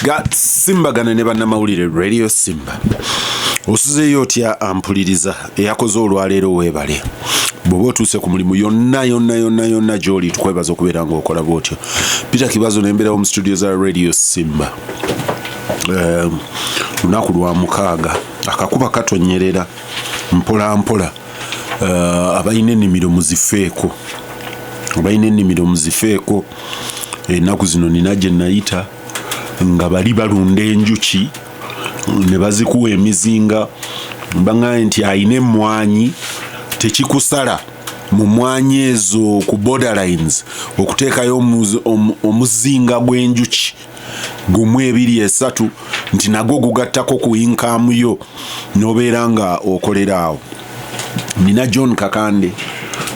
Gasimbagane ne bannamawulire Radio Simba. Osuzeeyo otya ampuliriza eyakoze olwaleero weebale. Bw'oba otuuse ku mulimu yonna gy'oli tukwebaza okubeera ng'okola bw'otyo. Peter Kibazo n'embeerawo mu studio za Radio Simba. Lunaku lwa mukaaga akakuba katonyerera mpola mpola. Abalina ennimiro muzifeeko. Ennaku zino nina gye nayita nga bali balunda enjuki ne bazikuwa emizinga mbaŋŋaye nti ayina emmwanyi tekikusala mu mmwanyi ezo ku borderlines okuteekayo omuzinga gw'enjuki gumu 2 3 nti nagwo gugattako ku income yo n'obeera nga okolera awo. Nina John Kakande,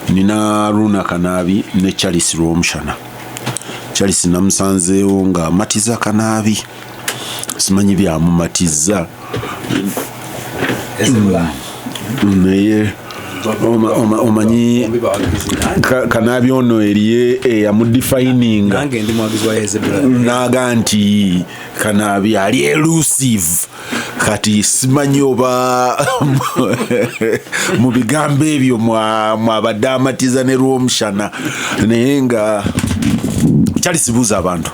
nina Harunah Kanaabi ne Charles Rwomushana. Charles namusanzeewo nga amatiza Kanaabi. Simanyi byamumatiza. Naye omanyi Kanaabi ono eriye eyamudefininga nange ndi mwagizi wa Hezebula naga nti Kanaabi ali elusive. Kati simanyi oba mu bigambo ebyo mwabadde amatiza ne Rwomushana naye nga Charles buuza abantu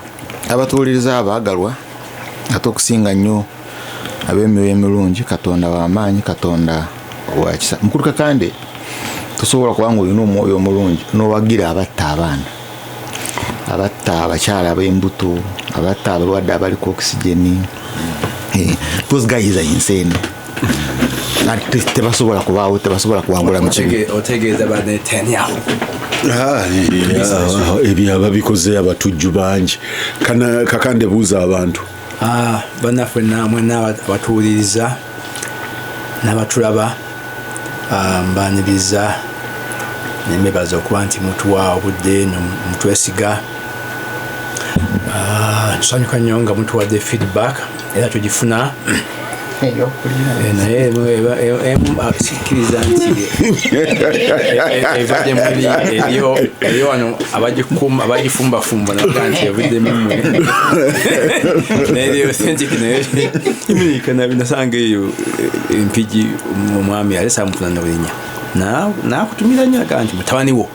abatuuliriza abaagalwa ate okusinga nnyo ab'emyoyo emirungi Katonda w'amaanyi Katonda wakisa mukulu Kakande tosobola kubanga olina omwoyo omulungi n'owagira abatta abaana abatta abakyala ab'embuto abatta abalwadde abaliko oxygeni. Those guys are insane. Tebasobola kubaawo tebasobola kuwangula mu kigo otegeeza bane 10 yawo ebyo ababikoze abatujju bangi. Kakande buuza abantu bannaffe namwe n'abatuuliriza n'abatulaba mbaniriza nembebaza okuba nti mutuwa obudde mutwesiga. Tusanyuka nnyo nga mutuwadde feedback era tugifuna naye sikiriza nti evadde muli eriyo wano abagifumbafumba naga nti evudde mumwe naye authentic naye Kanaabi nasanga eyo empigi omwami alesa amufuna n'obulinya nakutumira nnyo aga nti mutabani wo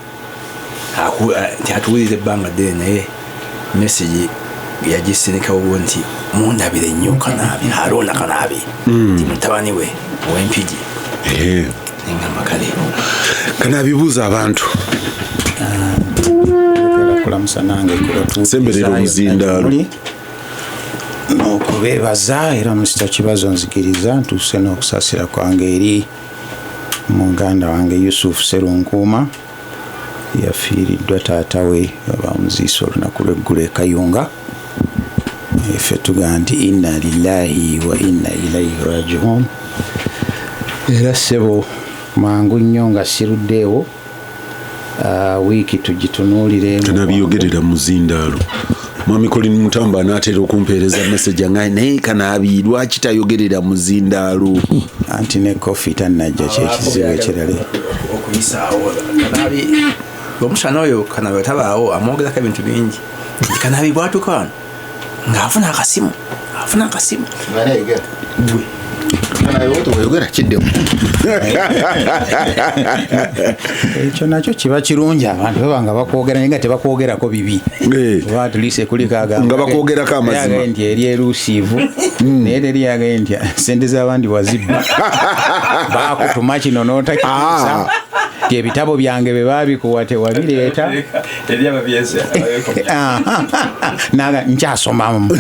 nti atuwuliriza ebbanga ddene naye message yagisinikawo nti mundabire nnyo Kanaabi Harunah Kanaabi nti mutabani we ow'empigi nengamba kale Kanaabi buuza abantu kulamusa nange semberera omuzindaalo okubeebaza era Mr. Kibazo nzikiriza ntuuse n'okusaasira kwange eri muganda wange Yusuf Serunkuuma yafiiriddwa taata we bamuziisa olunaku lw'eggulo e Kayunga. Ffe tugaa nti inna lillahi wa inna ilaihi rajiun. Era ssebo mangu nnyo nga siruddeewo wiiki tugitunuulire. Kanaabiyogerera muzindaalo. Mwami Colin Mutamba anaatera okumpeereza message nga naye Kanaabi lwaki tayogerera muzindaalo anti ne kofi tannajja kyekizibu ekirala okuyisaawo Kanaabi Rwomushana oyo Kanaabi tabaawo amwogerako ebintu bingi. Kanaabi bwatuuka wano ng'afuna akasimu oyogera kiddemu ekyo nakyo kiba kirungi abantu baba nga bakwogera naye nga tebakwogerako bibi oba atulise kuliko nga bakwogerako amazima nti eri elusiivu naye teri yagaye nti sente z'abandi wazibba bakutuma kino n'otakiriza ti ebitabo byange bye baabikuwa tewabireeta naga nkyasomamu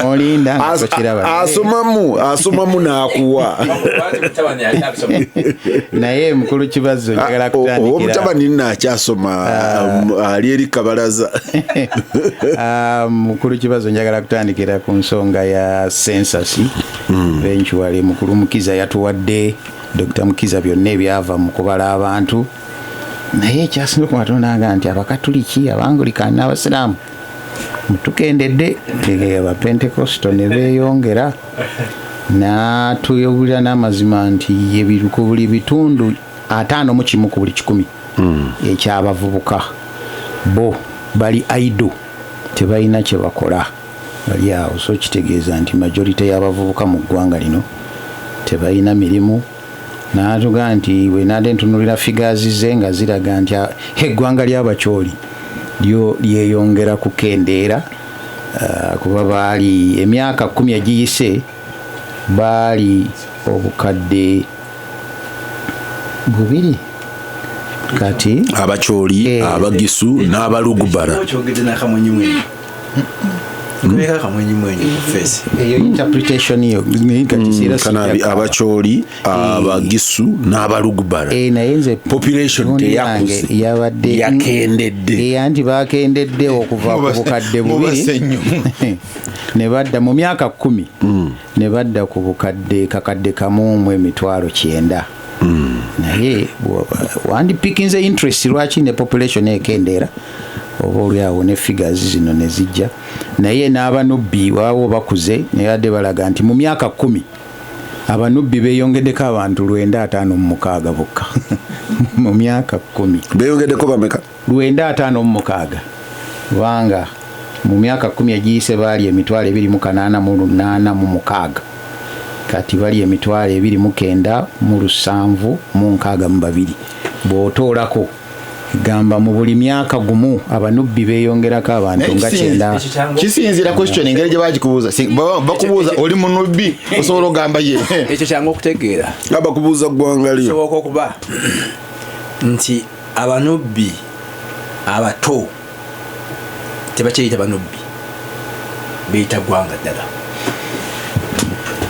olinda ngakiraba asomamu n'akuwa naye mukulu Kibazo njagala kutandikira omutabani nnakyasoma ali eri kabalaza. Mukulu Kibazo njagala kutandikira ku nsonga ya Census. Eventually mukulu Mukiza yatuwadde Dr. Mukiza byonna ebyava mu kubala abantu naye ekyasinga okumatonanga nti abakatuliki abangulikaani n'abasiraamu mutukendedde abapentekosto ne beeyongera natuyobulira n'amazima nti ku buli bitundu 51 ku buli 100 ekyabavubuka bo bali aido tebalina kye bakola bali awo. So kitegeeza nti majority y'abavubuka mu ggwanga lino tebalina mirimu. N'atuga nti we nadde ntunulira figures ze nga ziraga nti eggwanga ly'abakyoli lyo lyeyongera kukendeera. Kuba baali emyaka 10 egiyise baali obukadde 2 kati abakyoli abagisu n'abalugubara. eyo interpretation yo Kanaabi abakyoli abagisu n'abalugubara. naye nze population teyakuze yabadde yakendedde. Anti bakendedde okuva ku bukadde 2 ne badda mu myaka 10 ne badda ku bukadde kakadde kamu mu emitwalo 9. Naye wandipikinze interest lwaki ne population ekendeera oba olyawo ne figures zino ne zijja. Naye n'abanubbi waawo bakuze ne yadde balaga nti mu myaka 10 abanubbi beeyongeddeko abantu 956 bokka. Mu myaka 10 beeyongeddeko bameka? 956. Kubanga mu myaka 10 egiyise baali emitwalo 288 kati bali emitwalo 29762. Bw'otoolako gamba mu buli myaka gumu abanubbi beeyongerako abantu nga 9. Kisinzira question engeri gye bagikubuuza. Bakubuuza oli munubbi osobola ogamba ye. Ekyo kyangu okutegeera. Abakubuuza ggwanga lyo. Kisoboka okuba nti abanubbi abato tebakyeyita banubbi, beyita ggwanga ddala.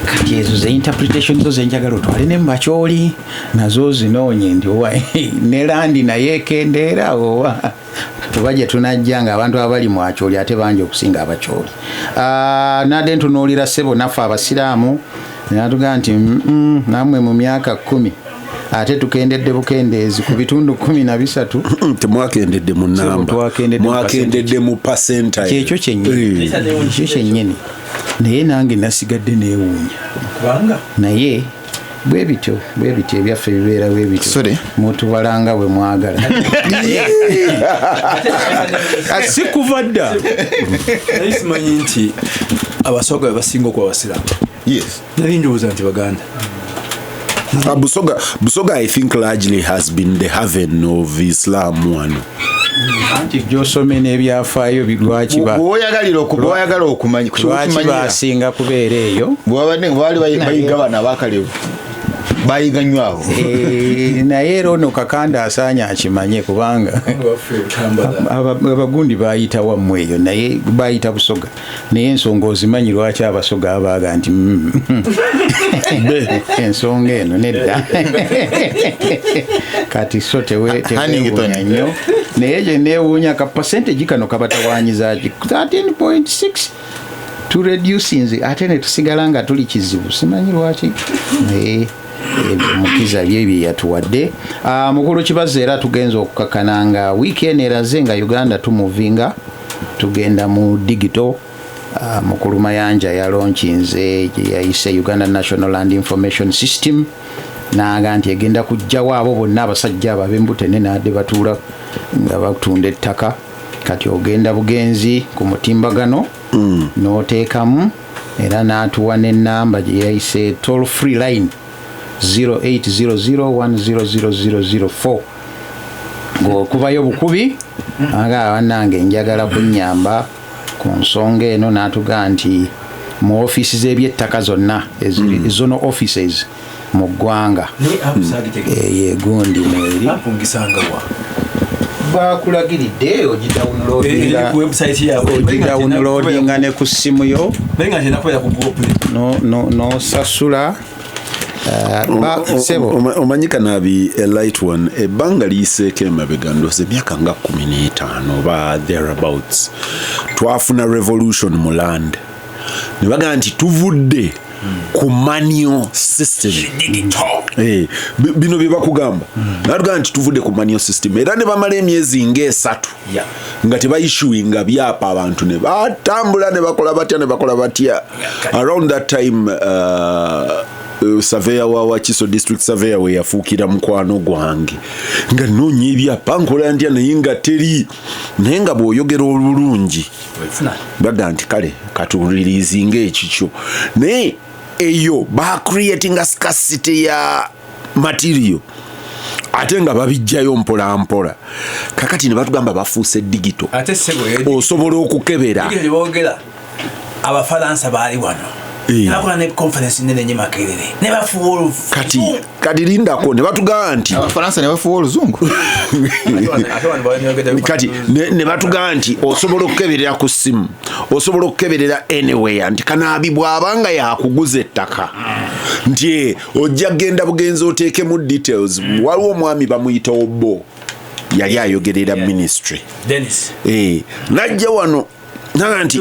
Kati ezo ze interpretation zo zenjagala otwale ne mubakyoli nazo zinoonye nti ne landi naye ekendeera oba gye tunajja nga abantu abali mu akyoli ate bangi okusinga abakyoli. Nadde ntunuulira ssebo naffe abasiraamu natuga nti nammwe mu myaka 10 ate tukendedde bukendeezi ku bitundu 13. Temwakendedde mu nnamba, mwakendedde mu percentile. Kyekyo kyennyini. Naye nange nasigadde neewuunya naye bwe bityo ebyaffe bibeera bwe bityo mutubalanga bwe mwagala. Si kuva dda. Naye simanyi nti abasoga bwe basinga okuba abasiraamu. Nali ndowooza nti Baganda. Busoga I think largely has been the haven of Islam one. Anti gy'osome n'ebyafaayo lwaki oyagala okumanya basinga kubeera eyo baali bayiga bana abakalevu bayiga nnyo awo. Naye era ono Kakanda asaanya akimanye kubanga abagundi baayita wammwe eyo naye baayita Busoga. Naye ensonga ozimanyi lwaki abasoga abaaga nti ensonga eno nedda. Kati so tewewuunya nnyo naye gye neewuunya ka percentage kano kabatawaanyiza 13.6 to reducing ate ne tusigala nga tuli kizibu simanyi lwaki. Mukiza bye yatuwadde. Mukulu Kibazo era tugenza okukakana nga weekend eraze nga Uganda tumuvinga tugenda mu digito. Mukulu Mayanja yalonchinze yayise Uganda National Land Information System naga nti egenda kujjawo abo bonna abasajja ababembutene nadde batuula nga batunda ettaka. Kati ogenda bugenzi ku mutimbagano n'oteekamu era n'atuwa n'ennamba gye yayise toll free line 0800100004 ng'okubayo bukubi aga bannange njagala kunnyamba ku nsonga eno. N'atuga nti mu ofiisi z'ebyettaka zonna zona offices mu ggwanga gundi mweri bakulagiridde ogidawunloadinga ne ku ssimu yo n'osasula. Omanyi Kanaabi a light one ebbanga liyiseeko emabega ndoozi emyaka nga 15 oba thereabouts twafuna revolution mu land ne bagaa nti tuvudde ku manual system. Bino bye bakugamba natugaa nti tuvudde ku manual system era ne bamala emyezi nga 3 nga tebayissuinga byapa abantu ne batambula ne bakola batya. Around that time surveyor wa Wakiso district surveyor we yafuukira mukwano gwange nga noonya ebyapa nkola ndya naye nga teri naye nga bw'oyogera olulungi baga nti kale katulirizinga ekikyo naye eyo creating a scarcity ya material ate nga babijjayo mpola mpola kakati ne batugamba bafuuse digito osobola okukebera abafalansa baali wano nakola ne conference nene nye makerere ne bafuwa kati lindako ne batugamba nti abafalansa ne bafuwa oluzungu kati ne batugamba nti osobola okukeberera ku ssimu osobola okukeberera anywhere nti Kanaabi bw'abanga yakuguza ettaka nti ojja genda bugenzi oteekemu details waliwo omwami bamuyita Obbo yali ayogerera ministry Dennis najja wano nanti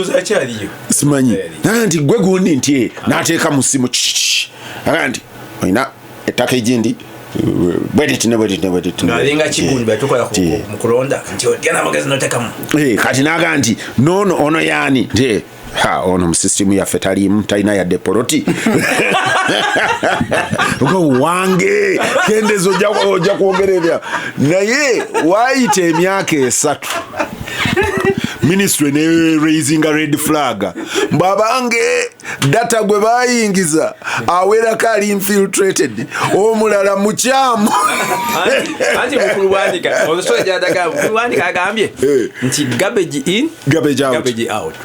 simanyi nanti gwe gundi nti nateeka mu ssimu nanti oyina ettaka egindi ngalinga kigundi batukola mu kulonda nti otyana magezi notekamu kati naga nti nono ono yani nti ono mu system yaffe talimu talina yadde poloti wange kendezo ojja kwogerera naye waayita emyaka 3 ministry ne raising a red flag mbabange data gwe bayingiza awera kali infiltrated omulala mukyamu anti mukulu wandika ozosoja jadaga mukulu wandika agambye nti garbage in garbage out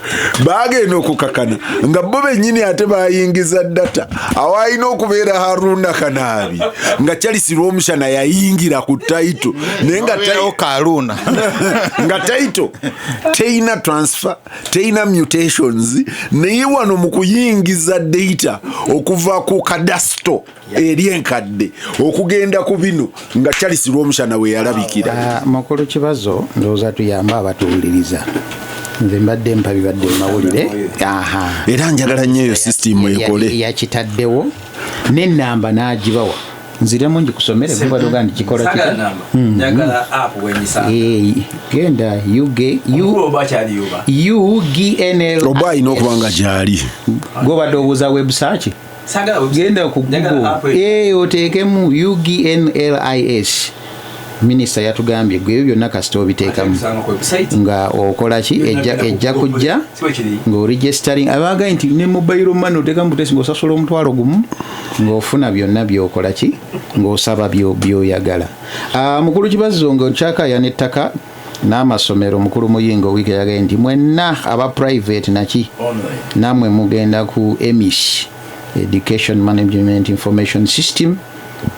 bagenda okukakana nga bo bennyini ate bayingiza data awalina okubeera Harunah Kanaabi nga Rwomushana yayingira ku title naye nga Harunah nga title teina transfer teina mutations naye wano mu kuyingiza data okuva ku kadasto eri enkadde okugenda ku bino nga Rwomushana we yalabikira makolo Kibazo ndowooza tuyamba abatuwuliriza nze mbadde mpa bibadde mawulire era njagala nnyo eyo system ekole yakitaddewo n'ennamba n'agibawa nziremu njikusomere kuba togandi kikola kita njagala app wenyisa genda UGNL oba ayina okubanga gyali gobadde obuuza website genda ku Google oteekemu UGNLIS Minister yatugambye gwe byonna kasita obiteekamu nga okola ki ejja kujja nga registering abaga nti ne mobile money oteekamu butesi ng'osasula omutwalo gumu ng'ofuna byonna byokola ki ng'osaba byoyagala. Mukulu Kibazo ng'okyakaya n'ettaka n'amasomero mukulu Muyingo wiiki yagaye nti mwenna aba private naki namwe mugenda ku EMIS Education Management Information System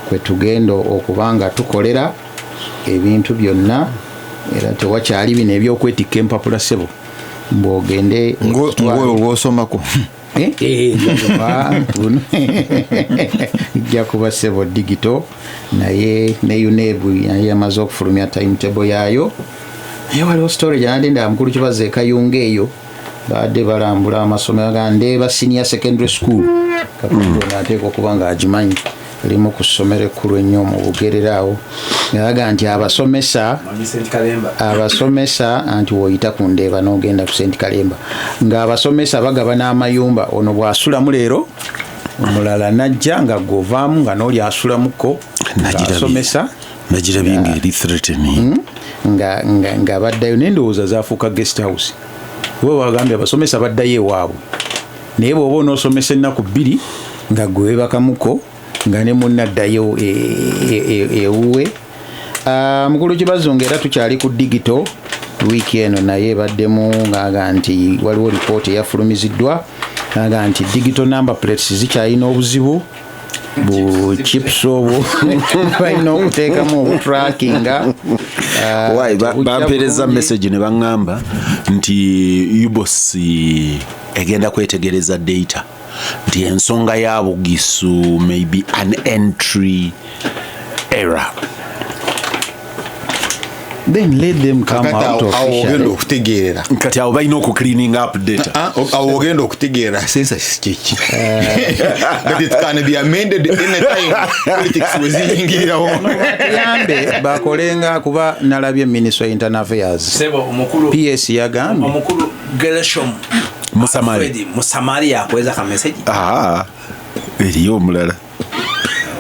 kwe tugenda okubanga tukolera ebintu byonna era tewakyali bino ebyokwetikka empapula ssebo mbwogende ng'osomako ijja kuba ssebo digito naye ne UNEB naye yamaze okufulumya timetable yaayo naye waliwo story gyanadinda mukulu Kibazo ekayunga eyo badde balambula amasomero gandeeba senior secondary school kakundo nateeka okuba nga agimanyi limu ku ssomero ekkulu ennyo mu Bugerera awo ngaga nti abasomesa anti woyita ku Ndeeba n'ogenda ku St. Kalemba ng'abasomesa bagaba n'amayumba ono bw'asulamu leero omulala najja nga govaamu nga n'oli asulamuko ng'asomesa nagirabye ng'eri threatening nga baddayo n'endowooza zaafuuka guest house we bagambye abasomesa baddayo ewaabwe naye bw'oba onoosomesa ennaku 2 nga gwe webakamuko nga ne munnaddayo ewuwe. Mukulu Kibazo ng'era tukyali ku digito wiiki eno naye baddemu ng'aga nti waliwo lipoota eyafulumiziddwa ng'aga nti digito number plates zikyalina obuzibu bu chips obwo balina okuteekamu obutrackinga. Bampeereza message ne baŋŋamba nti UBOS egenda kwetegereza data nti ensonga ya bugisu maybe an entry error. Then let them come out ogenda okutegeera kati awo balina cleaning up data awo ogenda okutegeera census kiki but it can be amended anytime politics weziyingirirawo yambe bakolenga kuba nalabye Ministry of Internal Affairs sebo omukulu PS yagambye omukulu Gershom Musamali yakweza ka message eriyo omulala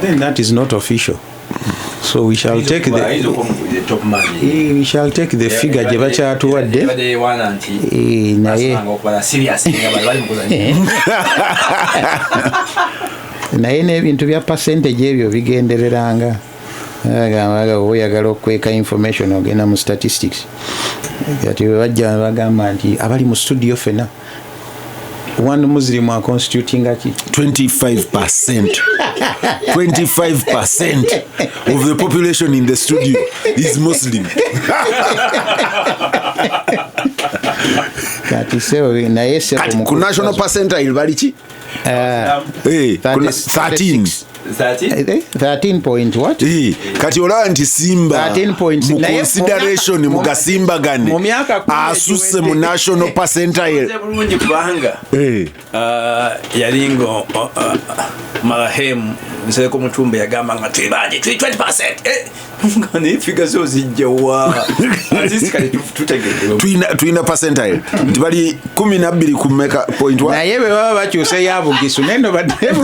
then that is not official. So we shall take the top man. we shall take the figure gye bakyatuwadde naye naye n'ebintu bya percentage ebyo bigendereranga agamba oyagala okweka information ogenda mu statistics kati bajja bagamba nti abali mu studio fena one Muslim are constituting 25%. 25% of the population in the studio is Muslim. kati sewe naye se ku national percentile bali ki? 13. 13 point what? Kati olaba nti Simba 13 point mu consideration mu Gasimbagane asuse mu national percentile bulungi kubanga yalingo marahemu Nsereko Mutumba yagamba nga twibaje 20%. Ngani figure zo zijjawa. Azisi kali tutegedde. Twina percentile. Tibali 12 ku meka point 1. Na yebe baba bakyuse yabugisu nendo badevu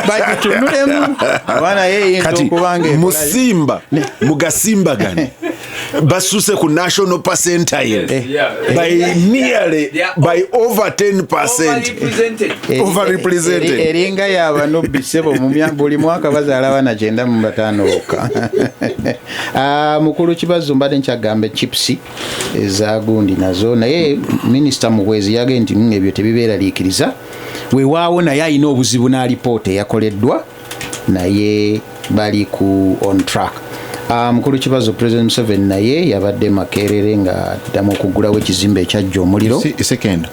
bajitunulemu. Abana yeye kati kubange Musimba mu Gasimbagane basuse ku national percentile by nearly by over 10%. Overrepresented. Eringa yabano bisebo mu buli mwaka bazaala bana 95 bokka. Mukulu Kibazo mbadde nkyagambe chips eza gundi nazo naye Minister Muhwezi yagenda nti ebyo tebibeeraliikiriza weewaawo naye alina obuzibu na report yakoleddwa naye bali ku on track. Mukulu Kibazo President Museveni naye yabadde Makerere nga addamu okugulawo ekizimbe ekyajja omuliro. Second,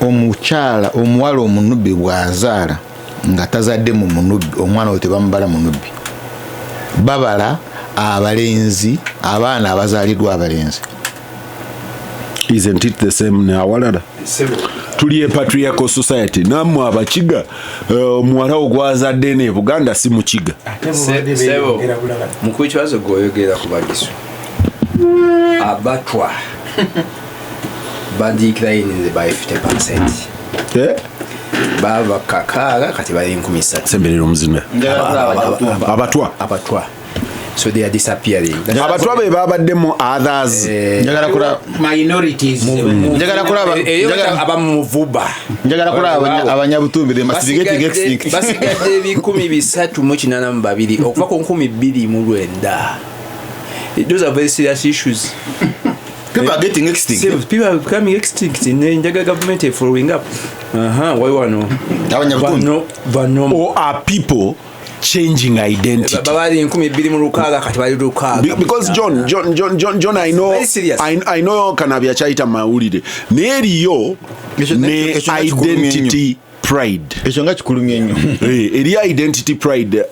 omukyala omuwala omunubbi bw'azaala nga tazadde mu munubbi omwana we tebamubala munubbi babala abalenzi abaana abazaaliddwa abalenzi. Isn't it the same n'awalala? Tuli a patriarchal society namwe abakiga muwala ogwazadde ne Buganda si mukiga. Sebo Mukulu Kibazo goyogera ku bagisu abatwa badecline by 50%. Baba kakara kati bali 13 semberero muzina abatwa so they are disappearing. Abatwa be babaddemu others njagala kula minorities njagala kulaba abamuvuba njagala kulaba abanyabutumbi they must be getting extinct. Basigadde 182 okuva ku 2029. Those are very serious issues. People are getting extinct. People are becoming extinct in the government following up. Why wano? Vano. Or are people changing identity? Because John, I know Kanaabi achaita mawulire. Neriyo ne identity pride. Ekyo kikulumye nnyo. Eri identity pride.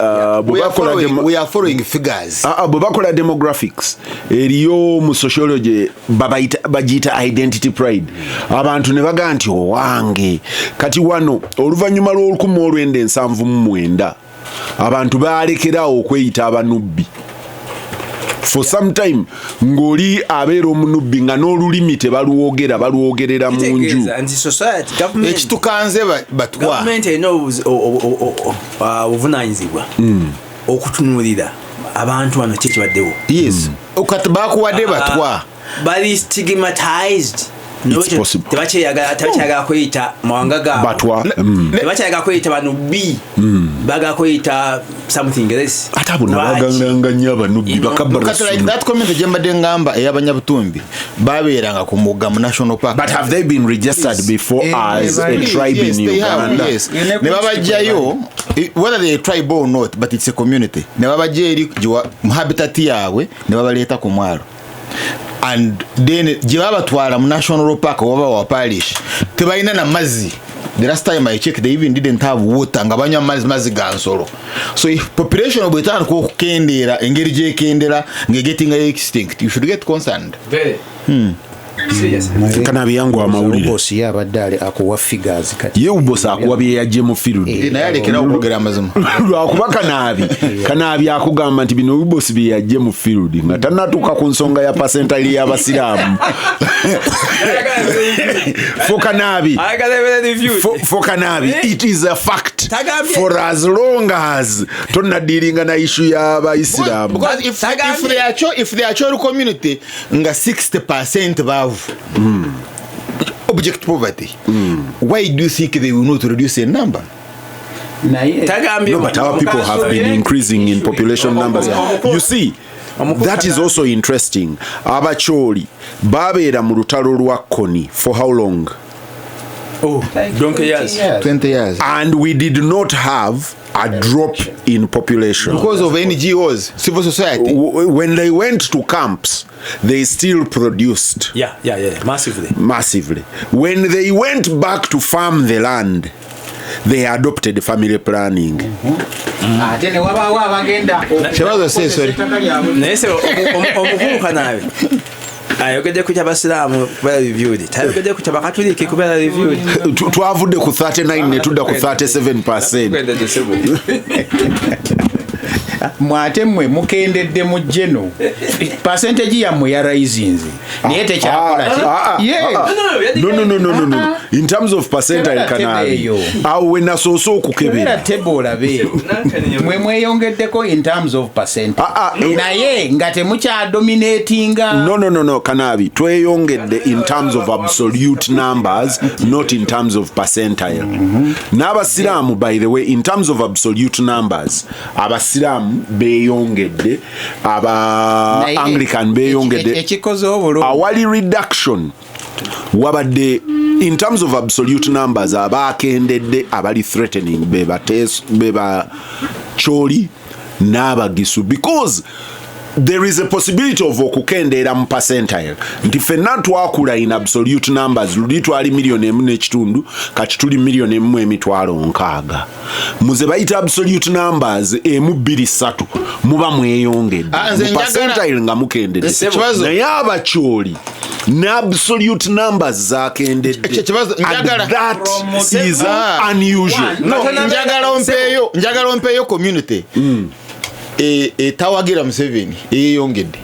We are following figures. Bobakola demographics. Eriyo mu sociology bagita identity pride. Abantu ne baga nti owange. Kati wano oluvannyuma lw'1979 abantu baalekerawo okweyita abanubbi. For some time ngoli abeera omunubbi nga n'olulimi baluwogerera mu nju. Ekitukanze batwa. Government knows obuvunaanyizibwa okutunuulira abantu bano kiki baddewo. Yes. Okati bakuwadde batwa. Bali stigmatized. Tebakyayagala kweyita mawanga gaabwe batwa. Tebakyayagala kweyita banubbi. Bagala kweyita something else. Ate abo nabaganga nnyo abanubbi bakabala. That comment gye mbadde ngamba ey'abanyabutumbi babeeranga ku mugga mu national park. But have they been registered before as a tribe in Uganda? Yes. Ne babajjayo whether they are tribe or not, but it's a community. Ne babajja eri mu habitat yaabwe ne babaleeta ku mwalo. And then gye babatwala mu national park oba wa parish tebalina na mazzi. The last time I checked they even didn't have water nga banywa mazzi ga nsolo. So if population bwetandika okukendeera engeri gyekendera nga getting extinct, you should get concerned. Very. Kanaabi yangu amawulire. Boss yabadde akuwa figures kati. Ye boss akuwa bye yajje mu field. Naye alekera okwogera amazima. Lwakuba Kanaabi akugamba nti bino boss bye yajje mu field nga tannatuuka ku nsonga ya percentile y'abasiraamu. For Kanaabi, it is a fact for as long as tonna dealing na issue ya Islam. Because if they are chori community nga 60% bavu object poverty, why do you think they will not reduce the number? No, but our people have been increasing in population numbers. You see, that is also interesting. Abacholi babeera mu lutalo lwa Koni for how long? Oh, 20 years. 20 years. And we did not have a drop in population. Because of NGOs, civil society. When they went to camps, they still produced. Yeah, massively. When they went back to farm the land, they adopted family planning. Kibazo says sorry. Nese omuhuru Kanaabi. Ayogedde ku kyabasiraamu bala reviewed. Ayogedde ku kyabakatoliki kubala reviewed. Twavudde ku 39 ne tudda ku 37%. Mwate mwe mukendedde mu jeno percentage yammwe ya rising naye tekyakola no in terms of percentile Kanaabi awo we nasoosa okukebera tebolabe mwe mweyongeddeko in terms of percent naye nga temukyadominatinga no Kanaabi tweyongedde in terms of absolute numbers, not in terms of percentile. N'abasiraamu, by the way, in terms of absolute numbers, abasiraamu beyongedde, aba Anglican beyongedde, awali reduction wabadde in terms of absolute numbers abakendedde abali threatening beba choli n'abagisu, because there is a possibility of okukendera mu percentile nti fenna twakula in absolute numbers luli twali milioni 1.5 kati tuli milioni 1.6 muze bayita absolute numbers 2-3 muba mweyongedde mu percentile nga mukendedde naye abacholi ne absolute numbers zakendedde that is unusual. njagala ompeeyo community tawagira Museveni eyongedde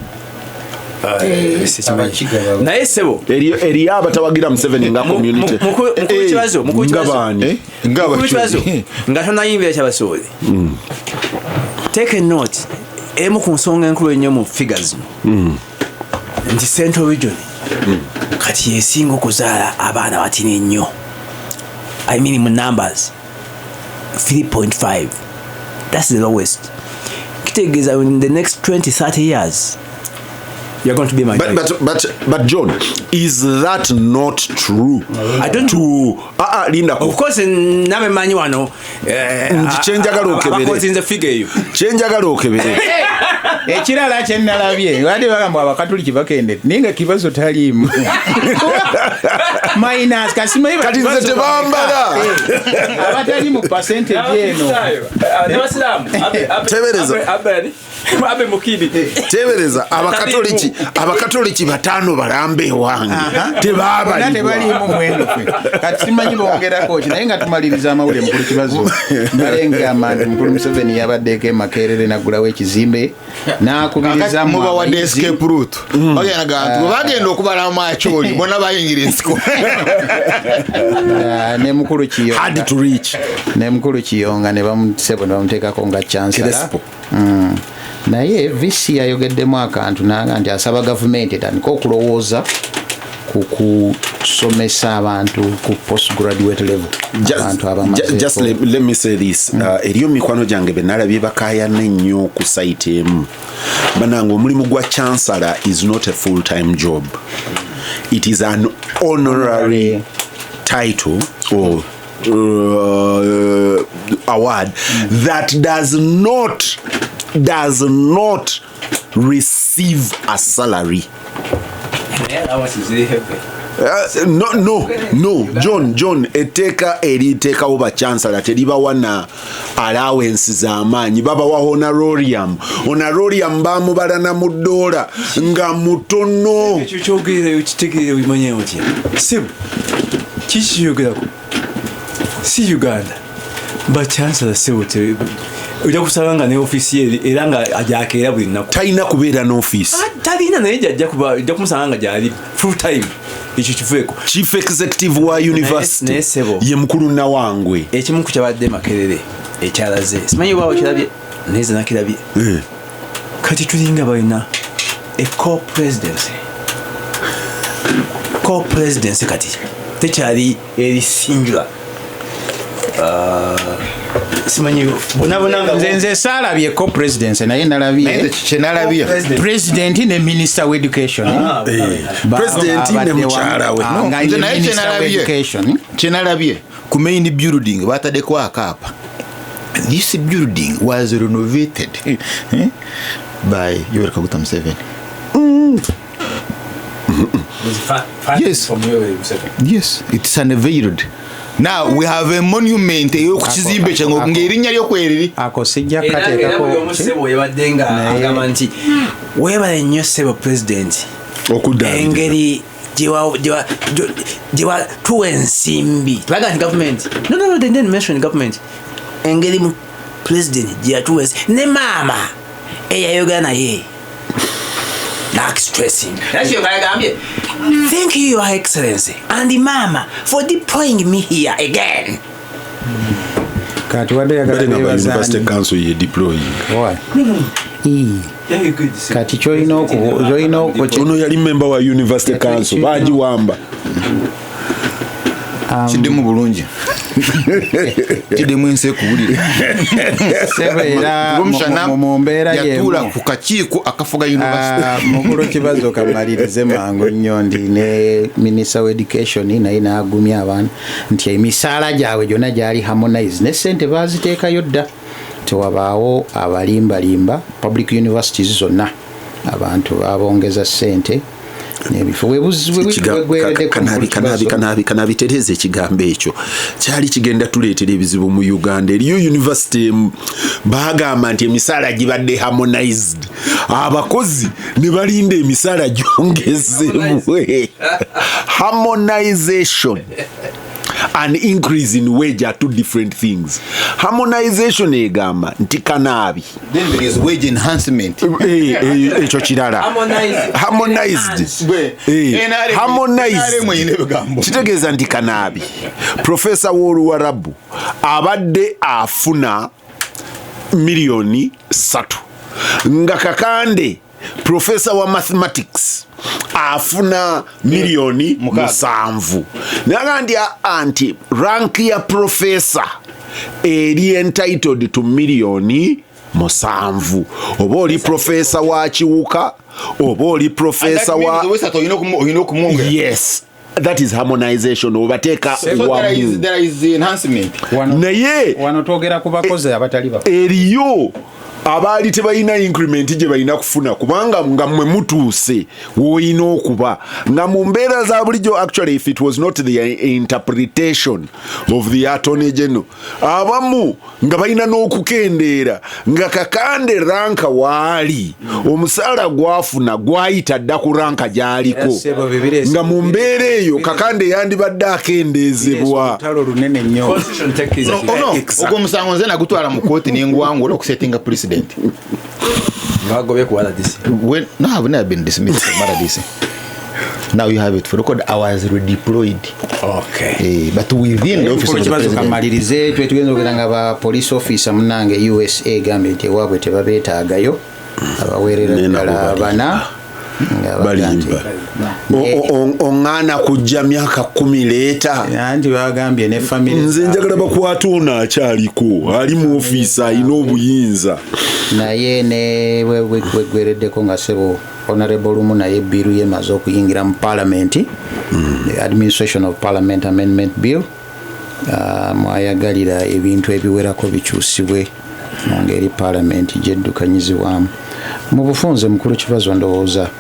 naye sebo eri abatawagira Museveni nga community mukuru kibazo nga tonayimbira kyabasoozi take a note emu ku nsonga enkulu ennyo mu figures nti Central Region kati yesinga okuzaala abaana batini ennyo, I mean in numbers 3.5, that's the lowest. In the next 20-30 years you're going to be my but John, is that not true? I don't Linda, of course nabe manyi wano chenjagala okebere in the figure chenjagala okebere ekirala kyennalabye bade bagamba abakatoliki bakende ninga Kibazo taliimu minus kasimayi kati nze tebambala abatali mu percentage eno tebereza abe mukidi tebereza abakatoliki batano balambe wange tebaliimu mwendo kati simanyi bongerako naye nga tumaliriza amawulire mukulu Kibazo malenga amandi mukulu Museveni yabaddeko emakerere nagulawo ekizimbe nakubiriza mu bawadde escape route bagenda okubala amacholi bona bayingira ensiko ne mukulu Kiyonga hard to reach ne mukulu Kiyonga ne bamuteekako nga chancellor naye visi yayogeddemu akantu naga nti asaba gavumenti etandika okulowooza ku kusomesa abantu ku postgraduate level. Just let me say this. Eriyo mikwano jange benalabye bakayana nnyo ku site emu. Banango omulimu gwa chancellor is not a full-time job. It is an honorary title or award that does not receive a salary. No, John, eteka eriteka oba chancellor teriba wana allowance z'amaanyi baba wa honorarium bamubala na mudola nga mutono kyogere ukitegere umanyewo ki sibu kishiyogerako si Uganda ba chancellor sewote ujja kusanga ne office era nga ajakera buli nako talina kubeera no office talina naye ajja kumusanga nga jali full time ekyo kiveeko chief executive wa university ye mukulu nawangwe ekimu ku kyabadde Makerere ekyalaze simanyi bwawo kirabye neze nakirabye kati tulinga balina a co-presidency kati tekyali eri singular simanyi bonabonanga nze saalabye co-presidency naye nalabye kyenalabye president ne minister of education president ne mukyala we nze naye kyenalabye ku main building bataddeko akaapa this building was renovated by Yoweri Kaguta Museveni. Yes, it's unveiled. Now we have a monument ey'okukizimbe kyango ng'erinnya ly'okweriri ako sijja kateekako omusebo yabaddenga agamba nti weebale nnyo ssebo president okuddaabira engeri gyewa tuwa ensimbi tulaga nti government no they didn't mention government engeri mu president gyeyatuwa ne maama eyayogera naye like stressing. Thank you, Your Excellency, and the Mama for deploying me here again. Kati wade yagala University Council ye deploy. Why? Kati choino ono yali member wa University Council bajiwamba. Kidemu bulungi. Kidemu ense kuwulira. Sebeera mu mbeera yatula ku kakiiko akafuga university. Mukulu Kibazo kamalirize mangu nnyo ndi ne Minister of Education naye n'agumya abantu nti emisaala gyabwe gyonna gyali harmonize ne ssente baaziteekayo dda tewabaawo abalimbalimba public universities zonna abantu babongeza ssente Kanaabi tereze ekigambo ekyo kyali kigenda tuleetera ebizibu mu Uganda eriyo university bagamba nti emisaala gibadde harmonized abakozi ne balinda emisaala gyongezebwe harmonization and increase in wage are two different things. Harmonization egamba nti Kanaabi. Then there is wage enhancement. Echo kirala. Harmonized. Harmonized. Kitegeeza nti Kanaabi. Professor w'Oluwarabu abadde afuna milioni 3 nga Kakande professor wa mathematics afuna milioni 7 nagandi anti rank ya professor eri entitled to milioni 7 oba oli professor wa Kiwuka oba oli professor wa yes that is harmonization obateka wamu there is enhancement naye wanotogera ku bakozi abatali ba eriyo abaali tebalina increment gye balina kufuna kubanga nga mmwe mutuuse woyina okuba nga mu mbeera za bulijjo actually if it was not the interpretation of the Attorney General abamu nga balina n'okukendeera nga Kakande ranka waali omusaala gwafuna gwayita dda ku ranka gy'aliko nga mu mbeera eyo Kakande yandibadde akendeezebwa ogwo omusango nze nagutwala mu kooti n'engwangula okusettinga president. When no, I have never been dismissed from Paradise. Now you have it for record. I was redeployed. Okay. But within the office of the president. Kamalirize twetugenza okugenda ba police officer munange USA gambete wabwe tebabeetaagayo abaweerera ddala bana balimba ongana kujja myaka 10 leeta anti bagambye ne family nze njagala bakwata ono akyaliko ali mu office ayina obuyinza naye ne wegwereddeko nga sebo honorable lumu naye biru yemaze okuyingira mu parliament the administration of parliament amendment bill mwayagalira ebintu ebiwerako bikyusibwe mu ngeri parliament gyeddukanyizibwamu mu bufunze mukulu Kibazo ndowooza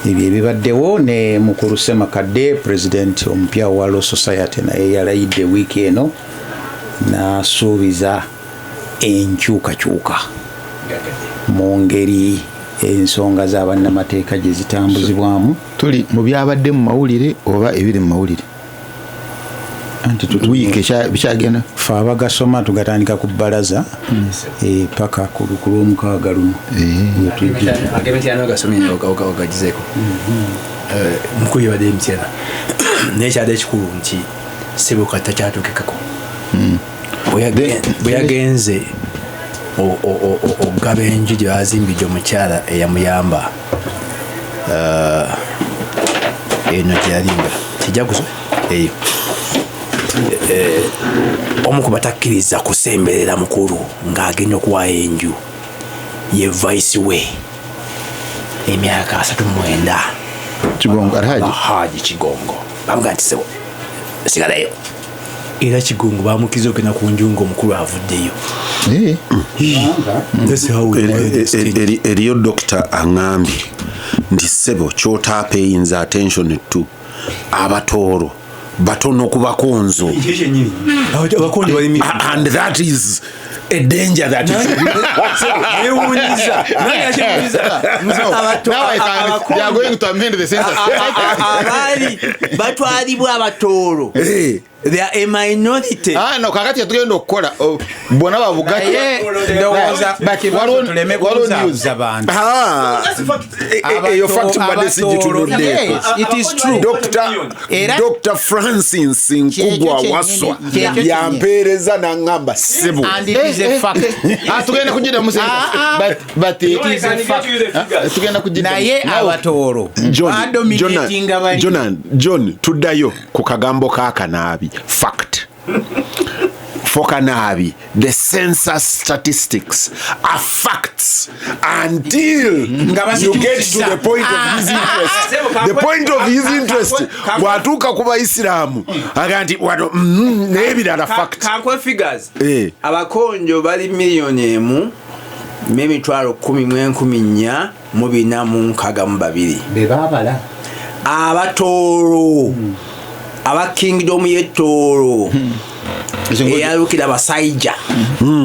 ebyo ebibaddewo ne mukulu Semakadde president omupya wa Law Society naye yalayidde wiiki eno n'asuubiza enkyukakyuka mu ngeri ensonga z'abannamateeka gye zitambuzibwamu. Tuli mu byabadde mu mawulire oba ebiri mu mawulire anti tuwiike bikyagenda fe abagasoma tugatandika ku bbalaza paka ku lw'omukaaga luno mukulu yabadde mutera naye kyadde ekikulu nti sebuka takyatokekako bwe yagenze ogaba enju gye bazimbidde omukyala eyamuyamba eno gyeyalinga kijaguzo eyo omu ku batakkiriza kusemberera mukulu ng'agenda okuwaayo enju ye vice we emyaka 39 Kigongo Haji Kigongo bamugaa nti sebo sigalayo era Kigongo bamukiza okena ku nju ng'omukulu avuddeyo eriyo dokita aŋambye nti sebo kyotapeyinza attention to abatooro batono kubakonzo and that is a danger that is they are going to amend the census. batwalibwa abatooro they are a minority. No, kakati yatugenda okukola bona bavuga ndowooza tuleme kubuuza abantu eyo fact mbadde sigitunudde. it is true Dr. Francis Nkugwa Waswa yampeereza n'aŋŋamba sebo and it is a fact tugenda kugira mu but it is a fact tugenda kugira naye abatooro badominatinga bali John tuddayo ku kagambo ka Kanaabi fact for Kanaabi the census statistics are facts until you get to the point of his interest. The point of his interest watuuka ku Bayisiraamu aganti wano nebirala fact kankwe figures abakonjo bali miliyoni emu m'emitwalo 10,442 bebabala abatooro aba kingdom y'ettooro eyalukira abasajja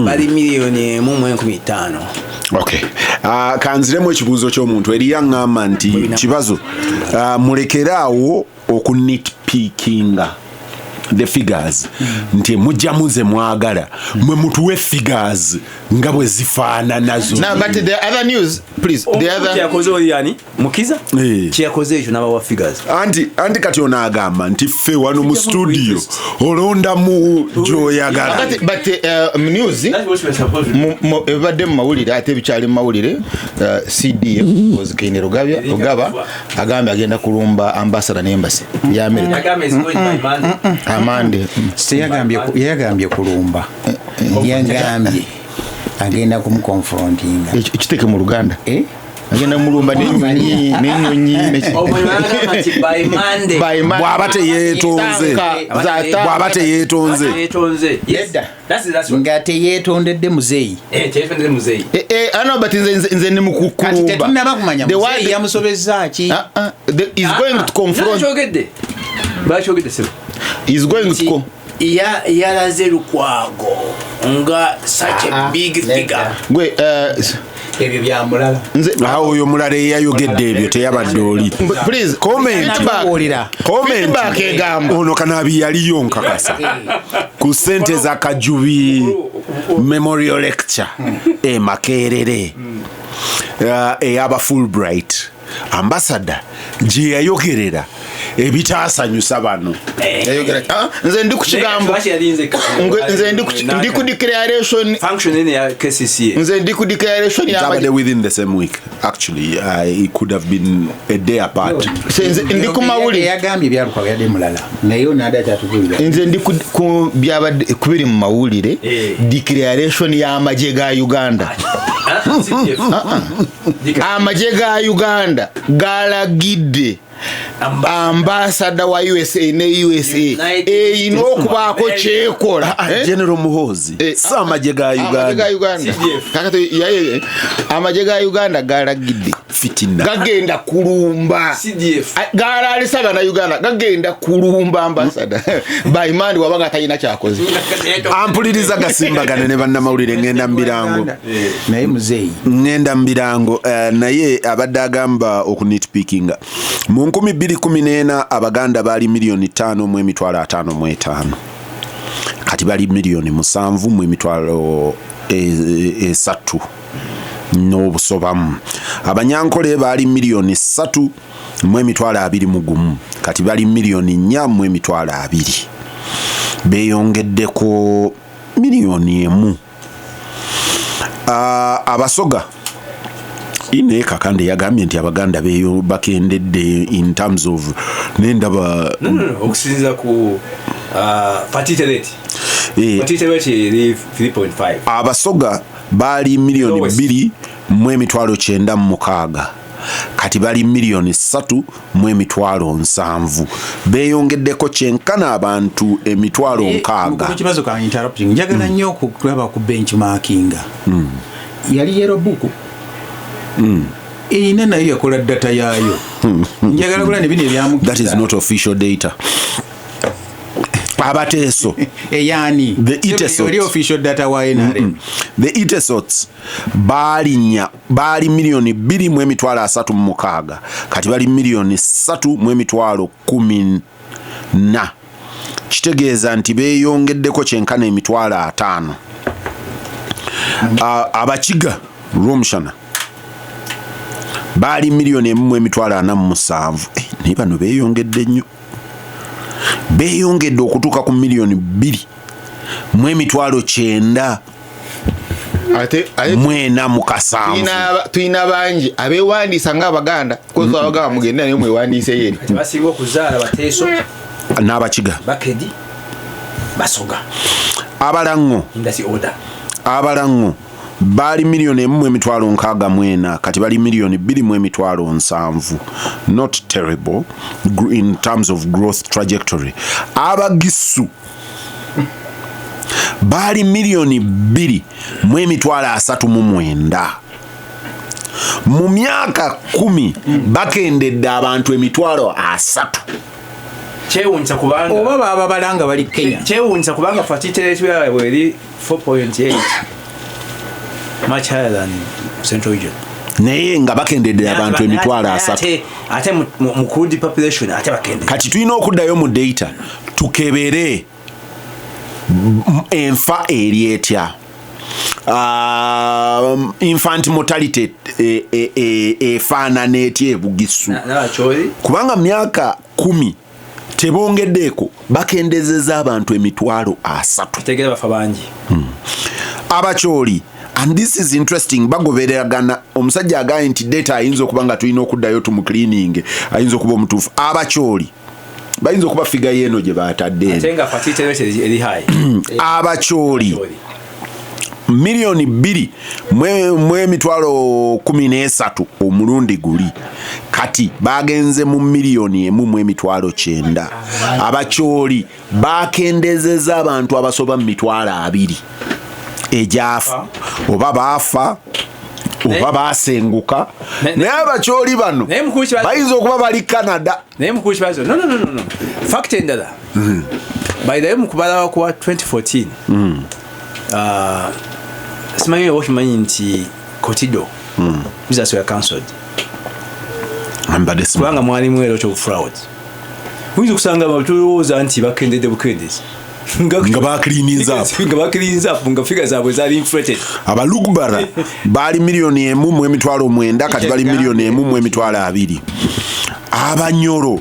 bali miliyoni emu mu 15. Okay. Kanziremu ekibuuzo ky'omuntu eriyo aŋŋamba nti Kibazo mulekeraawo okunitpikinga the figures nti mujja muze mwagala mwe mutuwe figures nga bwe zifaanana zo. Now but the other news please the other kyakoze oli mukiza kyakoze ekyo n'abawa figures anti kati onaagamba nti ffe wano mu studio olondamu gy'oyagala but news ebadde mu mawulire ate ebikyali mu mawulire CDF Ozikaine Rugaba agambye agenda kulumba ambassador n'embassy ya America amande yagambye kulumba yagambye agenda kumukonfrontinga ekiteke mu Luganda agenda mulumba n'ennyonyi bw'aba teyeetonze nga teyeetondedde muzeeyi ano but nze ndi mukukulumba tetunaba kumanya muzeeyi yamusobezza ki is going to confront is going to yalaze Lukwago nga such a big figure gwe ebyo byamulala oyo mulala eyayogedde ebyo teyabadde oli please comment back egamba ono Kanaabi yaliyo nkakasa ku ssente za Kajubi memorial lecture Makerere eyaba Fulbright ambassador gye yayogerera ebitaasanyusa bano nze ndi ku kigambo nze ndi ku declaration function ya KCCA nze ndi ku declaration ya within the same week actually it could have been a day apart nze ndi ku mawuli yagambye byaluka byadde mulala naye onada tatugulira nze ndi ku byabadde kubiri mu mawulire declaration ya amagye ga Uganda amagye ga Uganda galagidde ambassador wa USA ne USA ino okubaako kyekola General Muhoozi amagye ga Uganda kakati yaye amagye ga Uganda galagidde fitina gagenda kulumba CDF galalisa na Uganda gagenda kulumba ambassador bayimandi wabanga tayina kyakoze ampuliriza Gasimbagane ne bannamawulire ngenda mbirango naye muzeeyi ngenda mbirango naye abadde agamba okunitpikinga mu 2014 Abaganda bali miliyoni 5.55 kati bali miliyoni 7.3 n'obusobamu. Abanyankole baali milioni 3.21 kati bali milioni 4.20 beeyongeddeko milioni 1. Abasoga ine kakande yagambye nti Abaganda beyo bakendedde in terms of nendaba okusinza ku fertility rate. Fertility rate eri 3.5. Abasoga baali milioni 2.96 kati bali milioni 3.7 beeyongeddeko kyenkana abantu emitwalo 6. Kibazo ka interrupting njagala nnyo okulaba ku benchmarking. Yali yero buku ina nayo yakola data yayo. Njagala kula ne bino ebyamu. That is not official data. Abateso yani the itesots official data wa NRM. The itesots baali milioni 2.36 kati bali milioni 3.14. Kitegeeza nti beeyongeddeko kyenkana emitwalo 5. Abakiga Rwomushana baali milioni 1.47. Naye bano beeyongedde nnyo. Beeyongedde okutuuka ku milioni 2.9 mwena mukasanvu. Tuyina bangi abeewandiisa ng'Abaganda kuko Abaganda mugenda naye mwewandiise yeri. Basiba okuzaala Bateeso n'Abakiga Bakedi Basoga Abalango indasi order. Abalango baali milioni 1.64 kati bali milioni 2.7. Not terrible in terms of growth trajectory. Abagisu baali milioni 2.39. Mu myaka 10 bakendedde abantu emitwalo 3. Kyewuunyisa kubanga oba baba balanga bali Kenya. Kyewuunyisa kubanga fertility rate yaabwe eri 4.8, much higher than Central Region. Naye nga bakendedde abantu emitwalo 3. Ate mu Kurdi population ate bakendedde. Kati tulina okuddayo mu data tukebere enfa eri etya. Infant mortality efaanana etya ebugisu. Kubanga myaka 10 tebongeddeeko bakendezeza abantu emitwalo 3. Tegera bafa bangi. Abakyoli, and this is interesting, bagobereragana omusajja agaye nti data ayinza okuba nga tulina okuddayo tumu cleaning ayinza okuba omutuufu. Abakyoli bayinza okuba figa yeno gye batadde. Ate nga fertility rate eri high. Abakyoli milioni 2.13 omulundi guli kati bagenze mu milioni 1.9. Abakyoli bakendezeza abantu abasoba mu mitwalo 2 ejafa oba baafa oba basenguka. Naye abakyoli bano bayinza okuba bali Canada. Naye mukulu Kibazo no fact endala by the way mukubala kwa 2014 simanyi okimanyi nti Kotido business were cancelled. Kubanga mwalimu ero kyo fraud. Uyinza kusanga abatulowooza nti bakendedde bukendezi nga bakiriinza nga figures zaabwe zaali inflated. Abalugbara baali milioni 1.9 kati bali milioni 1.2. Abanyoro,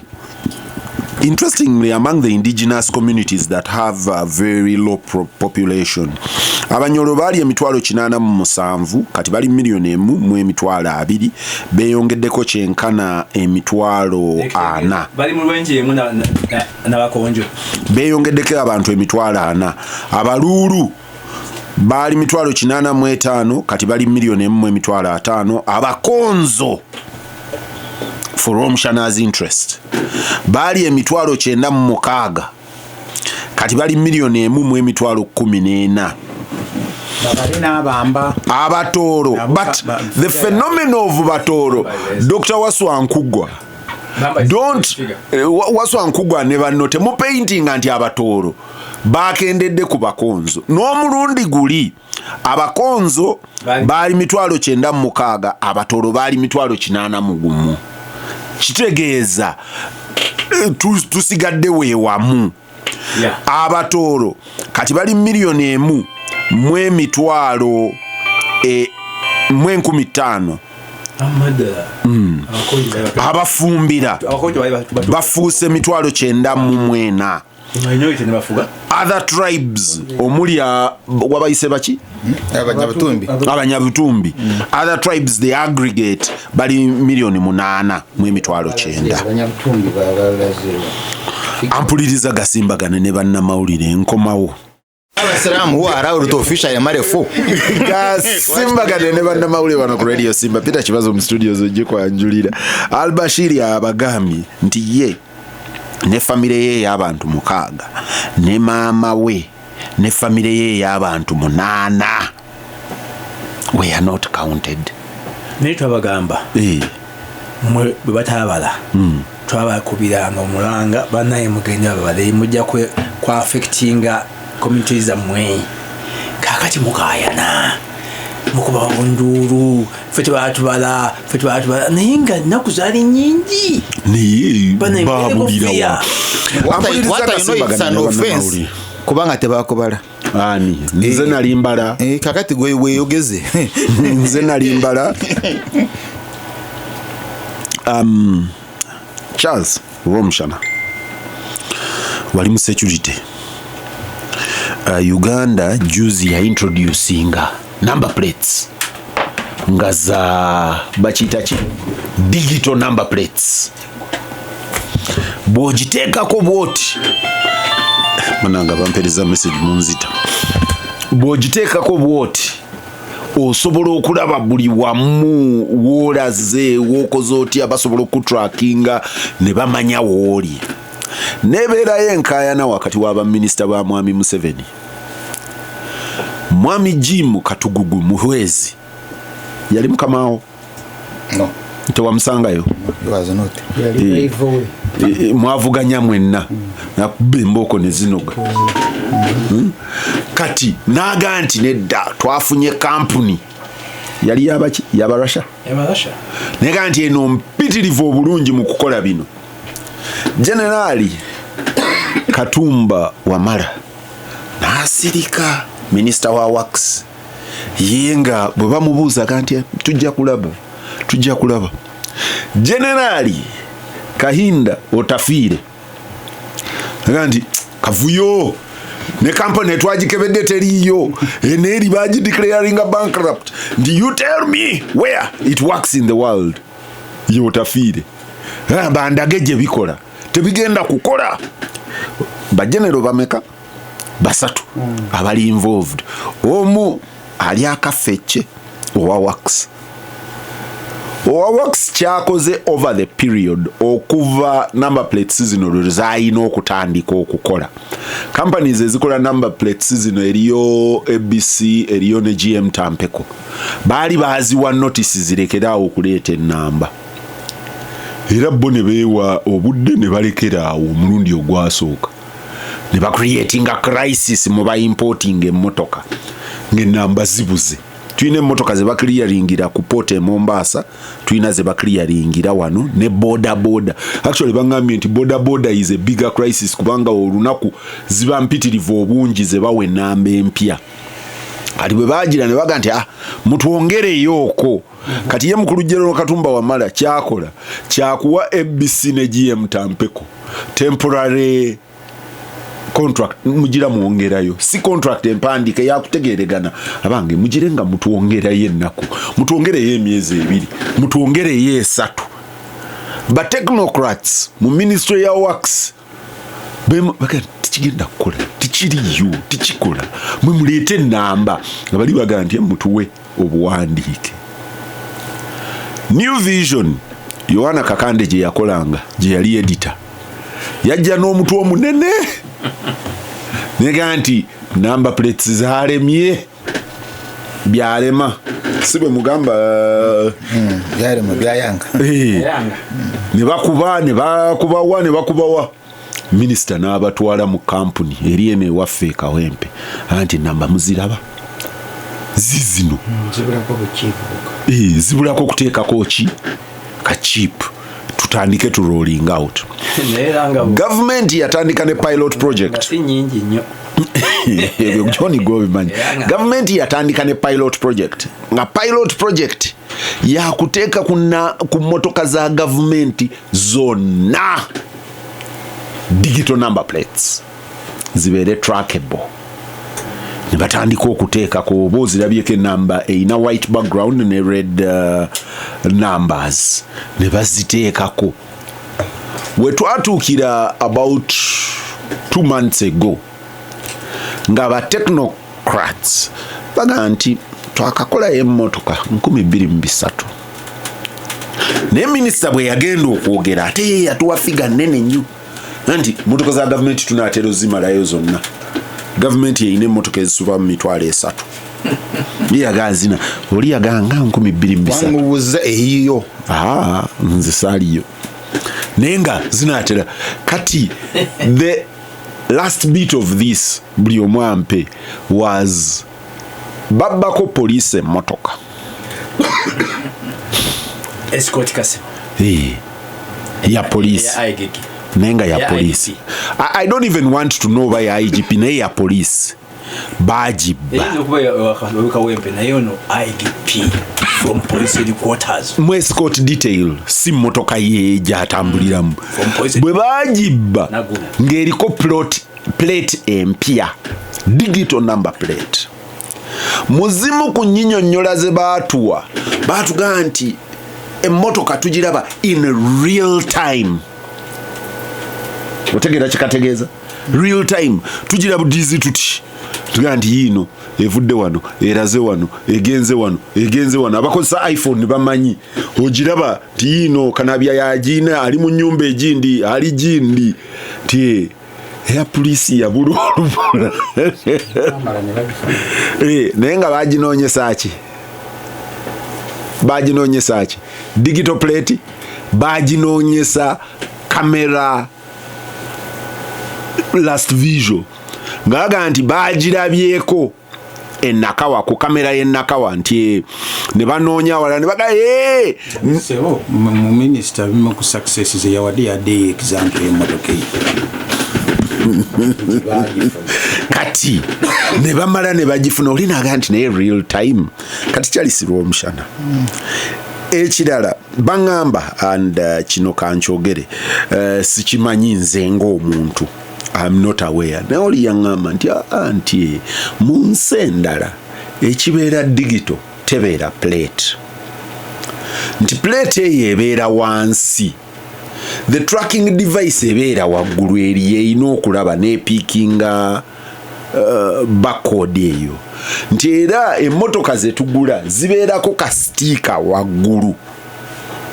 interestingly, among the indigenous communities that have a very low population, Abanyoro baali emitwalo 87 kati bali milioni 1.2 beeyongeddeko kyenkana emitwalo 4. Bali mu lwenje emu n'abakonjo beeyongeddeko abantu emitwalo 4. Abaluulu baali mitwalo 85 kati bali milioni 1.5. Abakonzo for Rwomushana's interest baali emitwalo 96 kati bali milioni 1.14. Abatoro, but the phenomenon of Batoro, Dr. Waswankugwa, Waswankugwa never note mu painting anti Abatoro bakendedde ku bakonzo n'omulundi guli abakonzo baali mitwalo 96, Abatoro baali mitwalo 81. Kitegeeza tusigadde weewamu. Abatoro kati bali milioni 1.3. 1500 abafumbira bafuuse 9,900. Other tribes omuli wabayise baki abanyabutumbi. Other tribes they aggregate bali 8,900,000. Ampuliriza Gasimbagane ne bannamawulire nkomawo. Abasiramu who are allowed to fish ya marefu. Gasimbagane ne bannamawulire bano ku Radio Simba. Peter Kibazo mu studios ojje kwanjulira. Albashiri abagambye nti ye ne famire ye y'abantu 6 ne maama we ne famire ye y'abantu 8 we are not counted. Neto abagamba mwe batabala twabakubiranga omulanga banaye mugenda babale mujja kwa affectinga communities zamwe kakati mukayana mukuba bunduru fete batubala nayenga nakuzali nyingi ni babulira what I know it's an offense kubanga tebakobala ani nze nalimbala kakati gwe weyogeze nze nalimbala Charles Rwomushana wali mu security Uganda juzi ya introducinga number plates nga za bachitachi digital number plates bwogiteekako bwoti mananga bampereza message munzita bwogiteekako bwoti osobola okulaba buli wamu wolaze wokoze otya basobola okutrackinga ne bamanya wooli nebeerayo enkayana wakati w'aba minisita ba Mwami Museveni. Mwami Jim Katugugu Muhwezi yali mukamawo no tewamusangayo was not mwavuganya mwenna nakubba emboko ne zinoga kati naga nti nedda twafunye kampuni yali yabaki yabarasha nega nti eno mpitirivu obulungi mu kukola bino. Generali Katumba Wamala nasirika Minister wa Works yenga bwe bamubuuza kanti tujja kulaba Generali Kahinda Otafiire kanti kavuyo ne company twagikebedde teriyo eneri baji declaring a bankrupt. Do you tell me where it works in the world? Yotafiire bandageje bikola tebigenda kukola bajenero bameka basatu abali involved omu ali akafeche owa works kyakoze over the period okuva number plates zino zaayina okutandika okukola. Companies ezikola number plates zino eriyo ABC eriyo ne GM Tampeko baali baziwa notices zirekeraawo okuleeta ennamba era bo ne beewa obudde ne balekerawo omulundi ogwasooka ne bacreating a crisis mu importing emmotoka ng'ennamba zibuze. Tuyina emmotoka ze bakliyaringira ku port e Mombasa, tuyina ze bakliyaringira wano ne boda. Actually bangambye nti boda is a bigger crisis kubanga olunaku ziba mpitirivu obungi ze bawe ennamba empya. Kati bwe bagira ne baga nti mutuwongereyo okwo. Kati ye mukulu General Katumba Wamala kyakola kyakuwa ABC ne GM Tampeko temporary contract mugira muongerayo si contract empandike yakutegeregana abange mugirenga mutuongerayo ennaku mutuongereyo emyezi 2 mutuongereyo 3 ba technocrats mu ministry ya works baka tikigenda kukola tikiriyo tikikola mwe mulete ennamba abali baga nti mutuwe obuwandiike. New Vision Yohana Kakande je yakolanga je yali editor yajja n'omutu omunene nega nti number plates zalemye byalema sibe mugamba byalema byayanga ne bakubawa minister n'abatwala mu company eri eme waffe Kawempe anti namba muziraba zizino zibulako kuteekako ki ka cheap tutandike to rolling out. Government yatandika ne pilot project ebyo John gobimanyi government yatandika ne pilot project nga pilot project ya kuteeka ku motoka za government zonna digital number plates zibeere trackable ne batandika okuteeka ku bozirabyeko enamba eyina white background ne red numbers ne baziteekako we twatuukira about 2 months ago nga ba technocrats baga nti twakakola emmotoka 2023 ne minisita bwe yagenda okwogera ate ye yatuwa figa nnene nnyo nti motoka za gavumenti tunaatera ozimalayo zonna gavumenti yeyina emmotoka ezisuba mu 3,000 ye yagazina oli yaganga 2023 wangubuza eyiyo nze saaliyo naye nga zinaatera kati the last bit of this buli omwampe was babbako police emmotoka escort kase ya police nenga ya police I don't even want to know by IGP naye ya police bajibba from police headquarters mu escort detail si motoka ye jatambuliramu bwe bajibba ng'eriko plate empya digital number plate muzimu ku nnyinnyonnyola ze baatuwa baatugaa nti emmotoka tugiraba in real time otegeera kikategeeza real time tugira budizi tuti tugaa nti yiino evudde wano eraze wano egenze wano abakozesa iPhone bamanyi ogiraba ti yiino Kanaabi yagiina ali mu nnyumba egindi ali gindi ti ya polisi ya bululubula naye nga baginoonyesa ki digital plate baginoonyesa kamera last visual ngaga nti bagirabyeko enakawa ku kamera y'enakawa nti ne banoonya wala ne baga mu minister bimu ku success ze yawadde yadde example y'emmotoka kati ne bamala ne bagifuna oli naga nti naye real time kati kyali Rwomushana ekirala baŋŋamba and kino kankyogere sikimanyi nze ng'omuntu I'm not aware naye oli yaŋŋamba nti mu nsi endala ekibeera digital tebeera plate nti plate eyo ebeera wansi the tracking device ebeera waggulu eri eyina okulaba n'epiikinga barcode eyo nti era emmotoka zetugula zibeerako kasitiika waggulu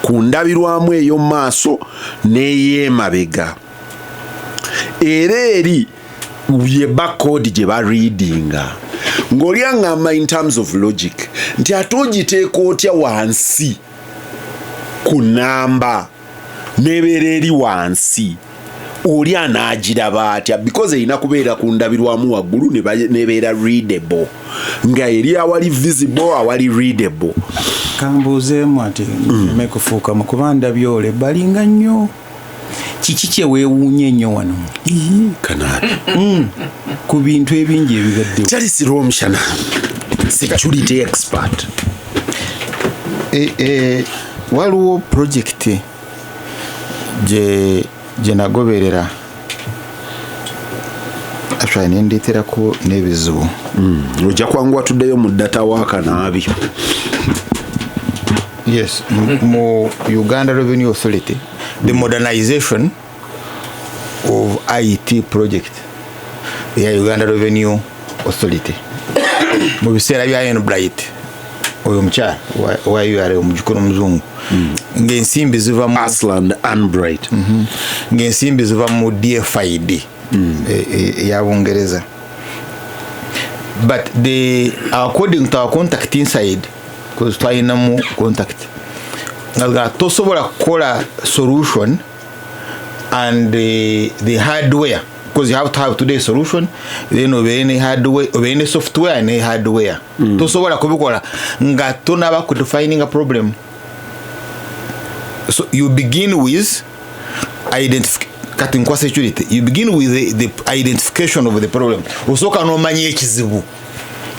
ku ndabirwamu eyo maaso n'ey'emabega era eri ye barcode gye bareadinga ng'oli aŋŋamba in terms of logic nti ate ogiteeka otya wansi ku nnamba n'ebeera eri wansi oli anaagiraba atya because erina kubeera ku ndabirwamu waggulu n'ebeera readable nga eri awali visible awali readable kambuuzeemu ati mekufuuka mu kuba ndabyole balinga nnyo kiki kye weewuunye ennyo wano Kanaabi ku bintu ebingi ebigaddewo kyali Rwomushana security expert waliwo project gye nagoberera actually nendeeterako n'ebizibu ojja kwangu atuddeyo mu data wa Kanaabi yes mu Uganda Revenue Authority the modernization of IT project ya Uganda Revenue Authority mu biseera bya Bright oyo mukyala wa URA omujjuko n'omuzungu ng'ensimbi ziva mu Asland and Bright ng'ensimbi ziva mu DFID ya Bungereza but according to our contact inside because twalina mu contact nga tosobola kukola solution and the hardware because you have to have today solution then obene hardware obene software and hardware tosobola kubikola nga tonaba ku defining a problem. So you begin with kati nkwa security, you begin with the identification of the problem. Osoka no manye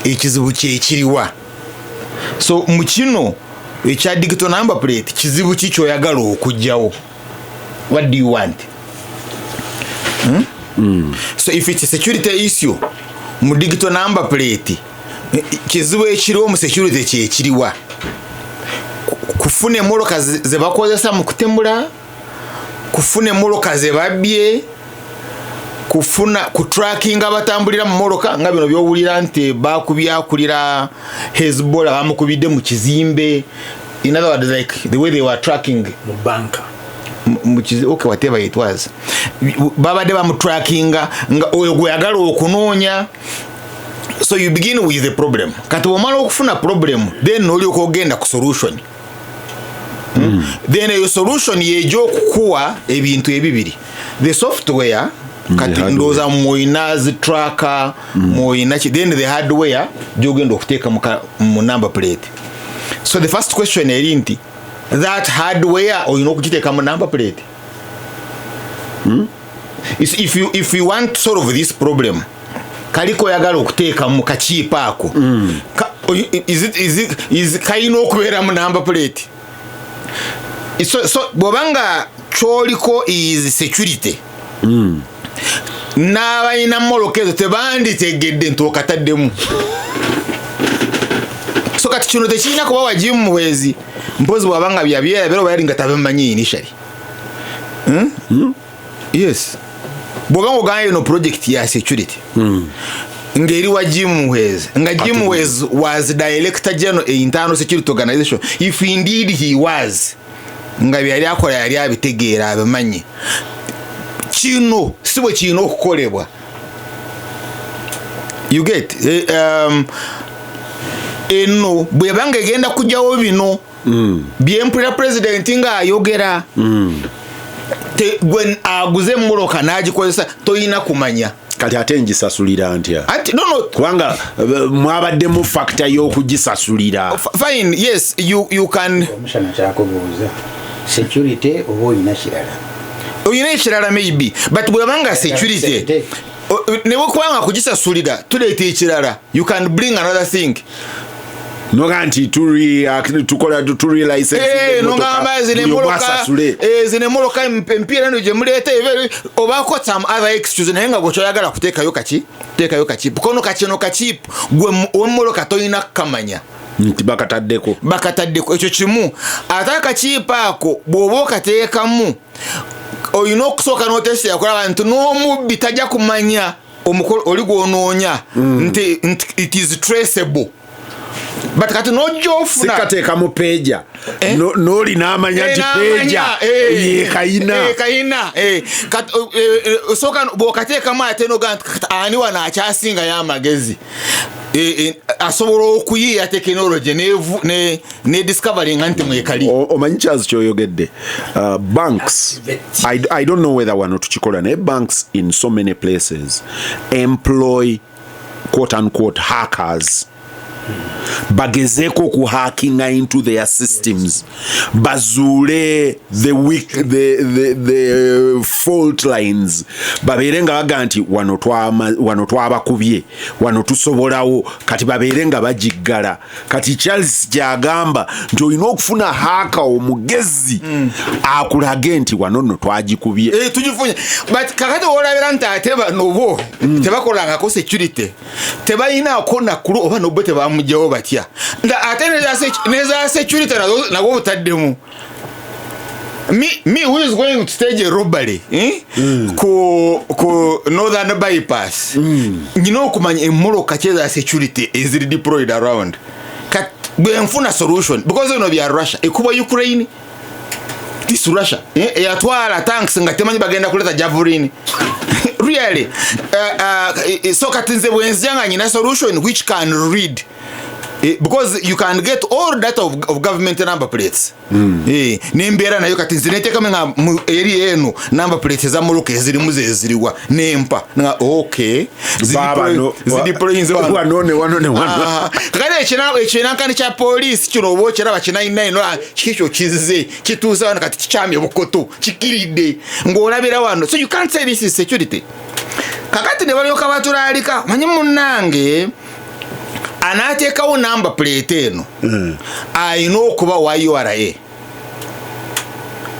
ekizibu kyekiriwa. So mu kino ekya digital number plate kizibu kikyo yagala okujjawo. What do you want? So if it's a security issue mu digital number plate kizibu ekiriwo mu security kyekiriwa. Kufune moloka ze bakozesa mu kutembula, kufune moloka ze babye, kufuna ku tracking abatambulira mu moloka nga bino byowulira nti bakubyakulira Hezbollah bamukubide mu kizimbe. In other words, like the way they were tracking mu banka okay, whatever it was, babade bamutracking nga oyo gweyagala okunoonya. So you begin with the problem. Kati omala okufuna problem, then oli okogenda ku solution. Then your solution yejo okukuwa ebintu ebibiri. The software kati ndoza moinazi tracker moinachi, then the hardware jogenda okuteka mu number plate. So the first question erinti that hardware oyina okugiteka mu number plate. If you want to solve this problem, kaliko yagala okuteeka mu kakiipaako, is kayina okubeera mu number plate. So bobanga choliko is security. N'abalina molokezo tebanditegedde ntokataddemu. So kati kino tekirina kuba wagimu muwezi mpozi bwabanga byabyera bayali nga tabamanyi initially. Yes. Bwabanga ogaye no project ya security. Ngeri wagimu muwezi. Nga Jim Muhwezi was Director General Internal Security Organization. If indeed he was, nga byali akola yali abitegeera abamanyi. Kino siwe kino okukolebwa. You get eno bwebanga egenda kujjawo bino byempulira president nga ayogera gwen aguze moloka nagikozesa toyina kumanya kati ate ngisasulira ntya no kubanga mwabadde mu factor y'okugisasulira. Fine, yes, you can omushana kyakubuuza security oba oyina kirala maybe, but bwebanga security ne bwekubanga kugisasulira tuleeta ekirala, you can bring another thing. No ganti tukola to realize no gamba zine moloka empira no je muleta obako some other excuse nenga gocho yagala kutekayo kachi bukono kachino kachi gwe omoloka toyina kamanya nti bakataddeko ekyo kimu ataka chipaako bwoboka teekamu oyina okusoka notesi yakola abantu n'omubbi tajja kumanya omukolo oli gwonoonya nti it is traceable. But kati no jofuna sikateka mu peja noli namanya nti peja kaina soka bokateka mate no gant ani wana achasinga ya magezi asobora okuyiya technology ne discovering anti mwekali omanyi kyazi kyoyogedde banks. I don't know whether one to chikola ne banks in so many places employ quote unquote hackers. Bagezeko ku hacking into their systems, bazule the fault lines, baberenga baganti wano twabakubye wano tusobolawo kati baberenga bajiggala kati Charles jagamba nti olina okufuna haka omugezi akulage nti wano no twagikubye tujifunye. But kakati olabira nti ateba nobo tebakolanga ko security tebayina akona kulu oba no bote bamujjawo batya nda atene neza security nago butaddemu. Me who is going to stage a robbery ko northern bypass you know kumanya emoloka cheza security is deployed around kat benfuna solution because you know we are Russia ekuba Ukraine this Russia yatwala tanks ngatemanyi bagenda kuleta javelin really so katinze bwenzanga nyina solution which can read because you can get all data of government number plates. Nembera nayo kati zineteka nga eri eno number plates za muluka ezirimu zeziriwa nempa nga okay zidiployinze wanone kakale ekina nkani kya police kino obochera bakina 99 kikyo kizize kituza wana kati kikyamye bukoto kikiride ngolabira wano, so you can't say this is security. Kakati ne balyoka batulalika manyi munnange anateekawo number plate eno ayina okuba wa URA.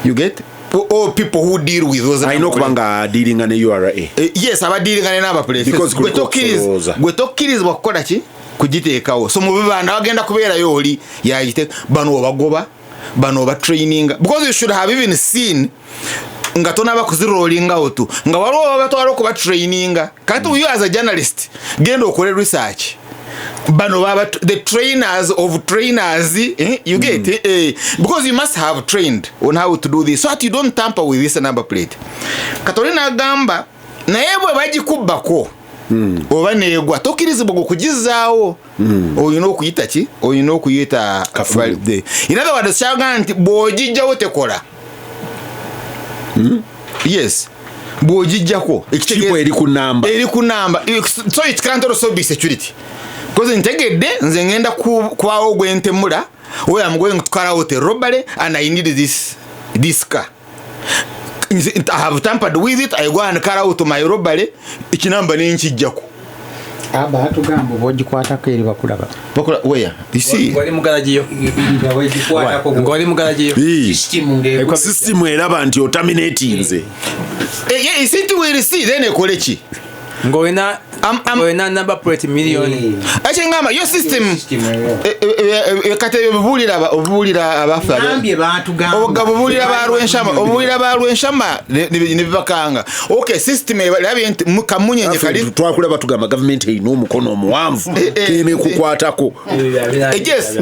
You get? All people who deal with those ayina okuba nga dealinga ne URA. Yes, aba dealinga ne number plate gwe tokkirizibwa kukola ki kugiteekawo. So mu bibanda bagenda kubeerayo oli yayite bano bagoba bano ba training, because you should have even seen nga tonaba kuzirolling out nga waliwo batwala okuba training. Kati you as a journalist genda okole research bano baba the trainers of trainers, you get because you must have trained on how to do this so that you don't tamper with this number plate. Katolina gamba naye bwe bagikubbako oba negwa tokirizibwa okugizaawo oyina okuyita ki oyina okuyita valide. In other words kyaga nti bw'ogijjawo tekola. Yes, bw'ogijjako ekikipo eri ku namba so it can't also be security. Because ntegedde nze ngenda kubawo gwentemula oyo am going to carry out a robbery and I need this car. I have tampered with it, I go and carry out my robbery, ekinamba nenchijjako. Aba atugamba bogikwatako eri bakulaba where you see wali mugalajiyo ngoli mugalajiyo system eraba nti oterminating nze isinti we see then ekoleki ngoina number plate million achengama yo system kate obulira abafa nambye batugamba obulira barwenshama ne bibakanga. Okay, system labye mukamunyenye kali twakule batugamba government ino omukono omuwanvu kene kukwatako. Yes,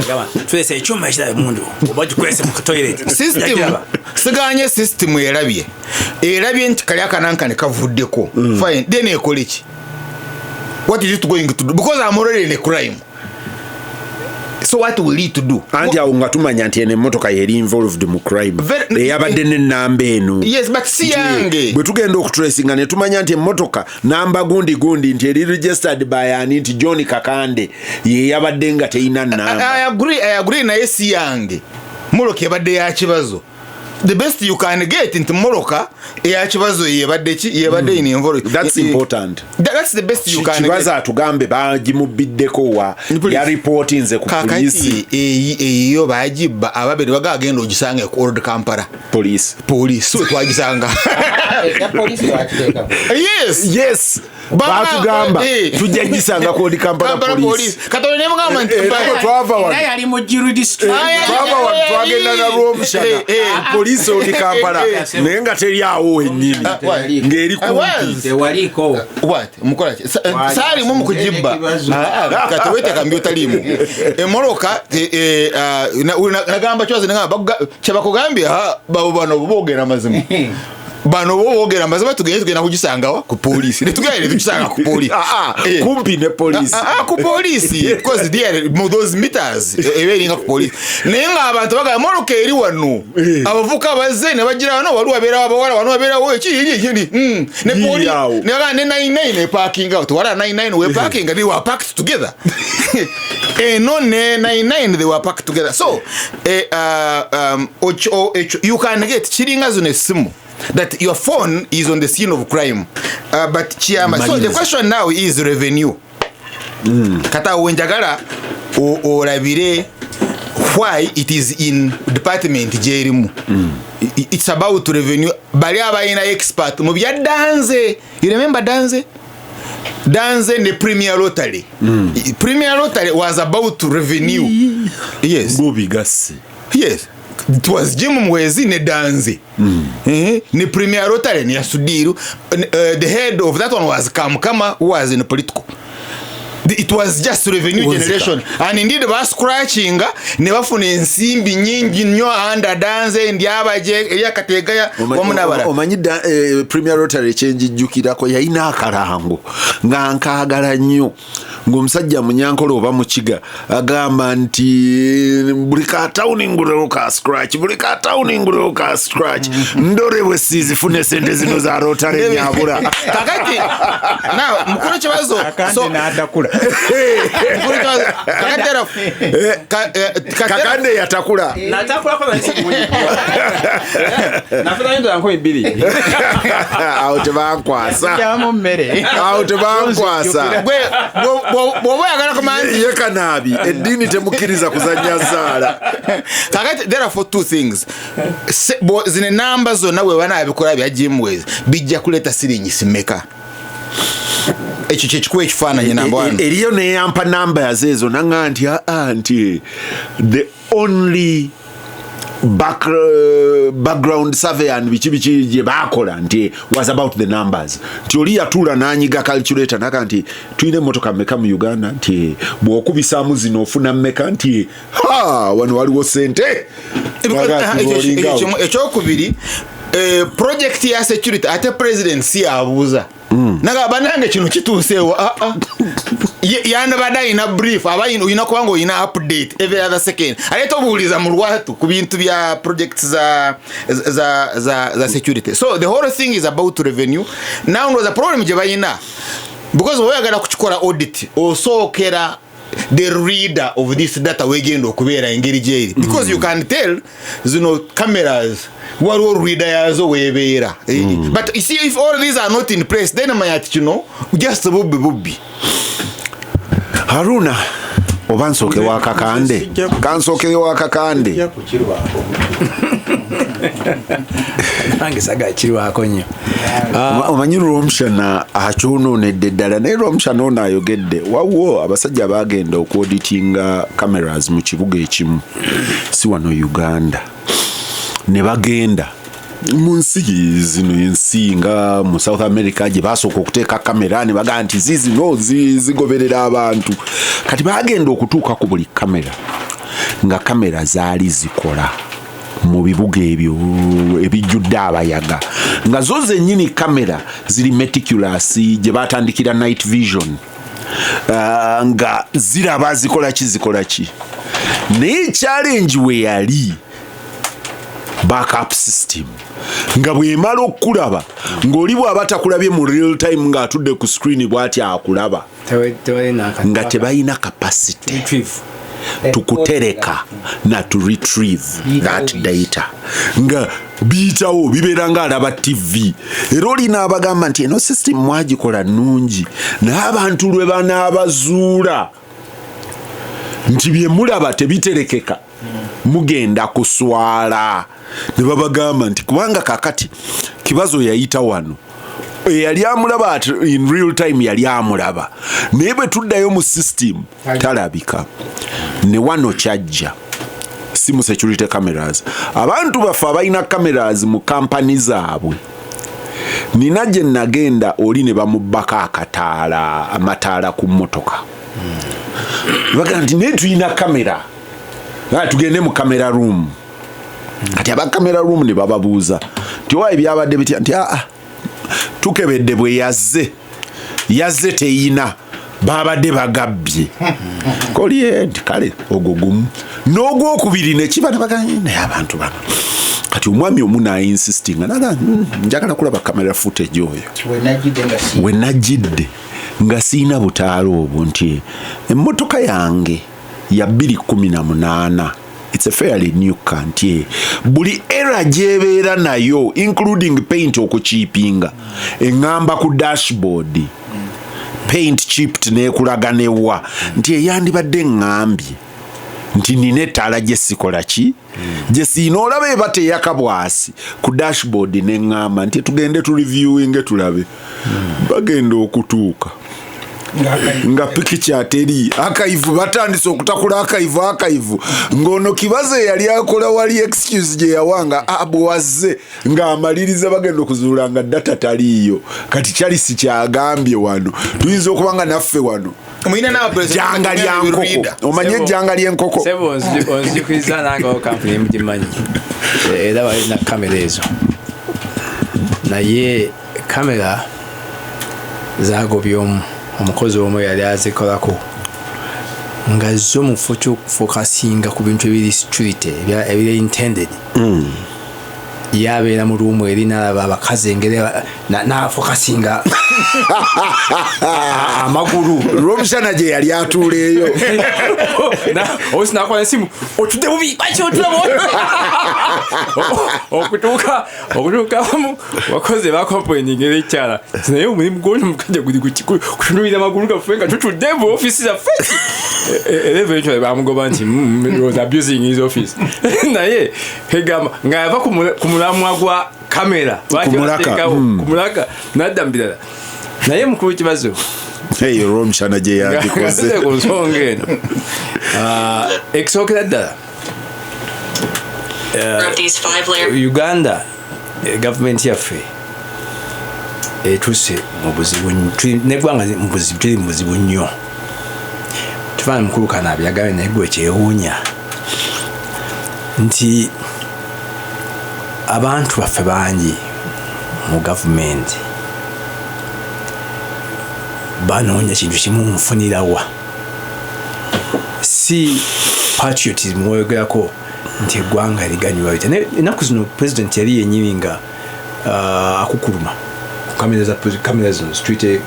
twese icyuma kira mundu obaje kwese mu toilet system siganye system erabye nti kali akananka ne kavuddeko fine then ekoleki. What is it going to do? Because I'm already in a crime. So what will need to do? Anti aunga tumanya nti ene motoka yeri involved mu crime. Yabadde ne namba eno. Yes, but si yange. Bwe tugenda okutracinga ne tumanya nti motoka namba gundi nti eri registered by ani nti John Kakande ye yabadde nga teina namba. I agree na si yange. Moloka yabadde ya Kibazo. The best you can get into Moroka ya Kibazo yebadde in involved. That's important. That's the best you can get. Kibazo atugambe bagimubiddeko wa ya reporting ze ku police. Iyo bagiba ababiri bagagenda ogisange ku Old Kampala police so twagisanga. Yes batugamba tujja gisanga ku Old Kampala police katone ne mugamba nti twava wa yali mu Jiru district twagenda na Rwomushana police Old Kampala nenga teri awo ennyini ngeri kumpi waliko what mukola sali mu kujibba katowete kambyo talimu emoroka nagamba choze ngamba cyabakugambya bano bogera mazimu bano bogera mazima tugenda kugisanga ku police netugende tugisanga ku police kumpi ne police ku police because there those meters eberinga ku police nenga abantu baga moroka eri wano abavuka baze ne bagira wano wali wabera abawala wano wabera wo ekindi ne police ne 99 parking out wala 99 we parking they were packed together no ne 99 they were packed together. So you can get chiringa zone simu that your phone is on the scene of crime, but Chiama. So the question now is revenue. Kata wenjagala o rabire why it is in department jerimu. It's about revenue. Bali abaina expert mu bya danze. You remember danze? Danze ne Premier Lottery. Premier Lottery was about revenue. Yes. Bobi Gasi. Yes. It was Jim Mwezi ne Danze. Ne Premier Lottery ne Yasudiru. The head of that one was Kamkama, who was in political. it was just revenue generation, and indeed ba scratching ne bafuna ensimbi nyingi nnyo anda danze ndyabaje yakategaya omunabala. Omanyi Premier Rotary change jukirako yayina akarango nga nkaagala nnyo ng'omusajja munyankolo oba mukiga agamba nti buli ka town ngulero ka scratch ndorebwe sizifune sente zino za Rotary nyabula kakati now mukuru Kibazo so natakula kakande yatakula kwa nsi nafuna ndo yanko ibili out bankwasa Jamu mmere. out bankwasa bwoba yagala kumanzi ye Kanaabi edini temukiriza kuzanya zala kakati there are for two things zine numbers zonna we bana abikola bya Jimwezi bijja kuleta siringi simeka ekyo kyekikuwa ekifaananyi namba 1 eriyo neyampa namba yazeezo nanga nti the only background survey and bichi je bakola nti was about the numbers nti oli yatula nanyiga calculator naka nti tuine motoka meka mu Uganda nti bwokubisaamu zino ofuna meka nti wano waliwo sente ekyokubiri project ya security ate presidency abuuza naga banange kino kituuseewo yana badai ina brief abayino ina kwango ina update every other second aleto buuliza mu lwatu ku bintu bya projects za security. So the whole thing is about revenue. Now no the problem je bayina because we agala kuchikora audit osookera the reader of this data wegendo okubeera engeri jeri because you can tell zino cameras waliwo reader yazo webeera but you see if all these are not in place then mayati just bubbi Harunah obansoke wakakande kansoke wakakande nange saga kirwako nnyo omanyi Rwomushana akyononedde ddala naye Rwomushana ono ayogedde wawo abasajja bagenda okuauditinga cameras mu kibuga ekimu si wano Uganda ne bagenda mu nsi zino ensinga mu South America gye basooka okuteeka kamera ne baga nti zizino zigoberera abantu kati bagenda okutuuka ku buli kamera nga kamera zaali zikola mu bibuga ebyo ebijjudde abayaga nga zo zennyini kamera ziri meticulous gye batandikira night vision nga ziraba zikola ki naye challenge we yali backup system nga bwemala okulaba ng'oli bw'aba takulabye mu real time ng'atudde ku screen bw'ati akulaba nga tebalina capacity tukutereka na to retrieve that data nga biyitawo bibeera nga alaba TV era olina abagamba nti eno system mwagikola nnungi n'abantu lwe banaabazuula nti bye mulaba tebiterekeka mugenda kuswala ne babagamba nti kubanga kakati Kibazo yayita wano yali amulaba in real time yali amulaba naye bwe tuddayo mu system talabika ne wano kyajja si mu security cameras abantu bafe abalina cameras mu kampani zaabwe nina gye nagenda oli ne bamubbako amataala ku mmotoka baga nti naye tulina kamera tugende mu camera room kati aba camera room ne bababuuza nti owa ebyabadde bitya nti tukebedde bwe yazze teyina babadde bagabbye koliye nti kale ogogumu n'ogwokubiri ne kiba nabaganye naye abantu bano kati omwami omu nainsistinga naga njagala kulaba camera footage oyo we najjidde nga siina butaala obwo nti emmotoka yange ya 2018 it's a fairly new car nti buli era gyebeera nayo including paint okuchiipinga engamba ku dashboard paint chipped nekulaganewa nti eyandibadde ngambye nti nina ettaala gye sikola ki gye siina olaba eba teyakabwasi ku dashboard neŋŋamba nti tugende tu reviewing tulabe bagenda okutuuka nga pikicha ateri akaivu batandise okutakula akaivu ngono Kibazo yali akola wali excuse gye yawanga abwazze nga amaliriza bagenda okuzuula nga data taliyo kati kyali si kyagambye wano tuyinza okubanga naffe wano mwina na president janga lya nkoko omanye janga lya nkoko sebo onzikwiza nanga company mjimanyi era bali na kamera ezo naye kamera zagobye omukozi omu yali azikolako nga zo mufucho focusinga ku bintu ebiri street ebiri intended yabeera mu ruumu eri n'alaba abakazi engere n'afokasinga amagulu Rwomushana gye yali atuula eyo obusi nakola esimu otudde bubi baki otulabo okutuuka bakoze bakompoininga era ekyala naye omulimu gwona mukajja guli kutunulira amagulu gaffe nga tutudde mu ofisi zaffe era eventually bamugoba nti was abusing his office naye egamba nga yava ku mulamwa gwa kamera kumulaka nadda mbirala naye mukulu Kibazo Rwomushana gye yagikoze ku nsonga eno ekisookera ddala Uganda gavumenti yaffe etuse mu buzibu neggwanga tuli mu buzibu nnyo tufaana mukulu Kanaabi yagambye naye gwe kyewuunya nti abantu baffe bangi mu gavumenti banoonya kintu kimu nfunirawa si patriotism weyogerako nti eggwanga liganyulwa bitya ennaku zino president yali yenyini nga akukuluma kamera zino street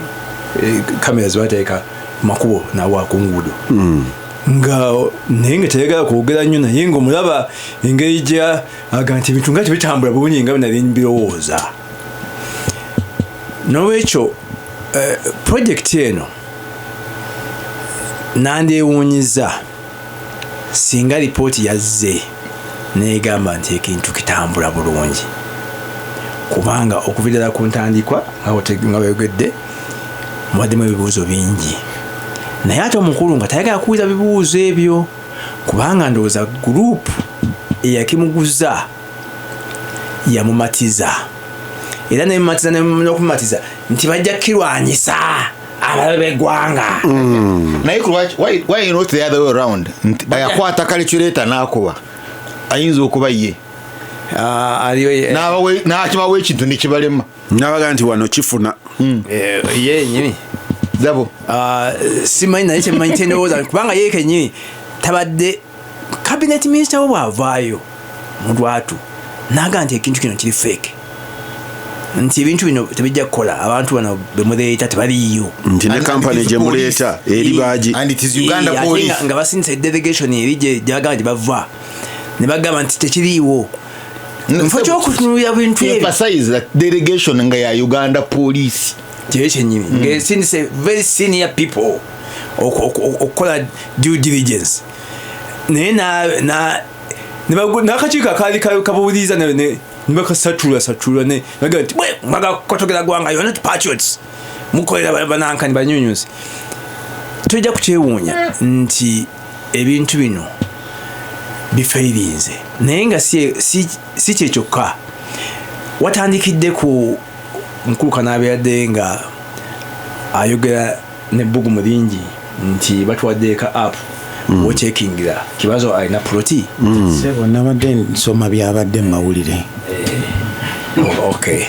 kamera zibateeka makubo nawa ku nguudo nga naye nga tayagala kwogera nnyo naye nga omulaba engeri gya aga nti ebintu nga tebitambula bulungi nga nali mbirowooza n'olwekyo projekiti eno nandyewuunyiza singa lipooti yazze negamba nti ekintu kitambula bulungi kubanga okuviirala ku ntandikwa nga bayogedde mubaddemu ebibuuzo bingi naye ate omukulu nga tayagala kuwuliza bibuuzo ebyo kubanga ndowooza gurupu eyakimuguza yamumatiza era nemumatiza n'okumumatiza nti bajja kirwanyisa abalabe b'eggwanga naye why not the other way around ayakwata calculator n'akuba ayinza okuba ye n'akibawo ekintu nekibalema nabaga nti wano kifuna ye nyini dabo simanyi naye kyemanyi kyendowooza kubanga ye kenyini tabadde cabinet minister we bwavaayo mu lwatu naga nti ekintu kino kiri fake nti ebintu bino tebijja kukola abantu bano bemuleeta tebaliyo nti ne kampani gye muleeta eri baagi and it is Uganda police nga basindisa delegation eri gyagamba gye bava ne bagamba nti tekiriiwo nfo kyokutunulira bintu emphasize that delegation nga ya Uganda police kyenyini ngesindise very senior people okukola due diligence naye n'akakiiko akaali kabuuliza nibakasatula naga nti mwaga kotogera gwanga you're not patriots mukolera banankani banyunyuzi tujja kukyewuunya nti ebintu bino bifeirinze naye nga si kyekyokka watandikidde ku mukulu Kanaabi yadde nga ayogera nebbugumu lingi nti batuwadde ka app wochekingira Kibazo alina proti sebo nabadde nsoma byabadde mu mawulire okay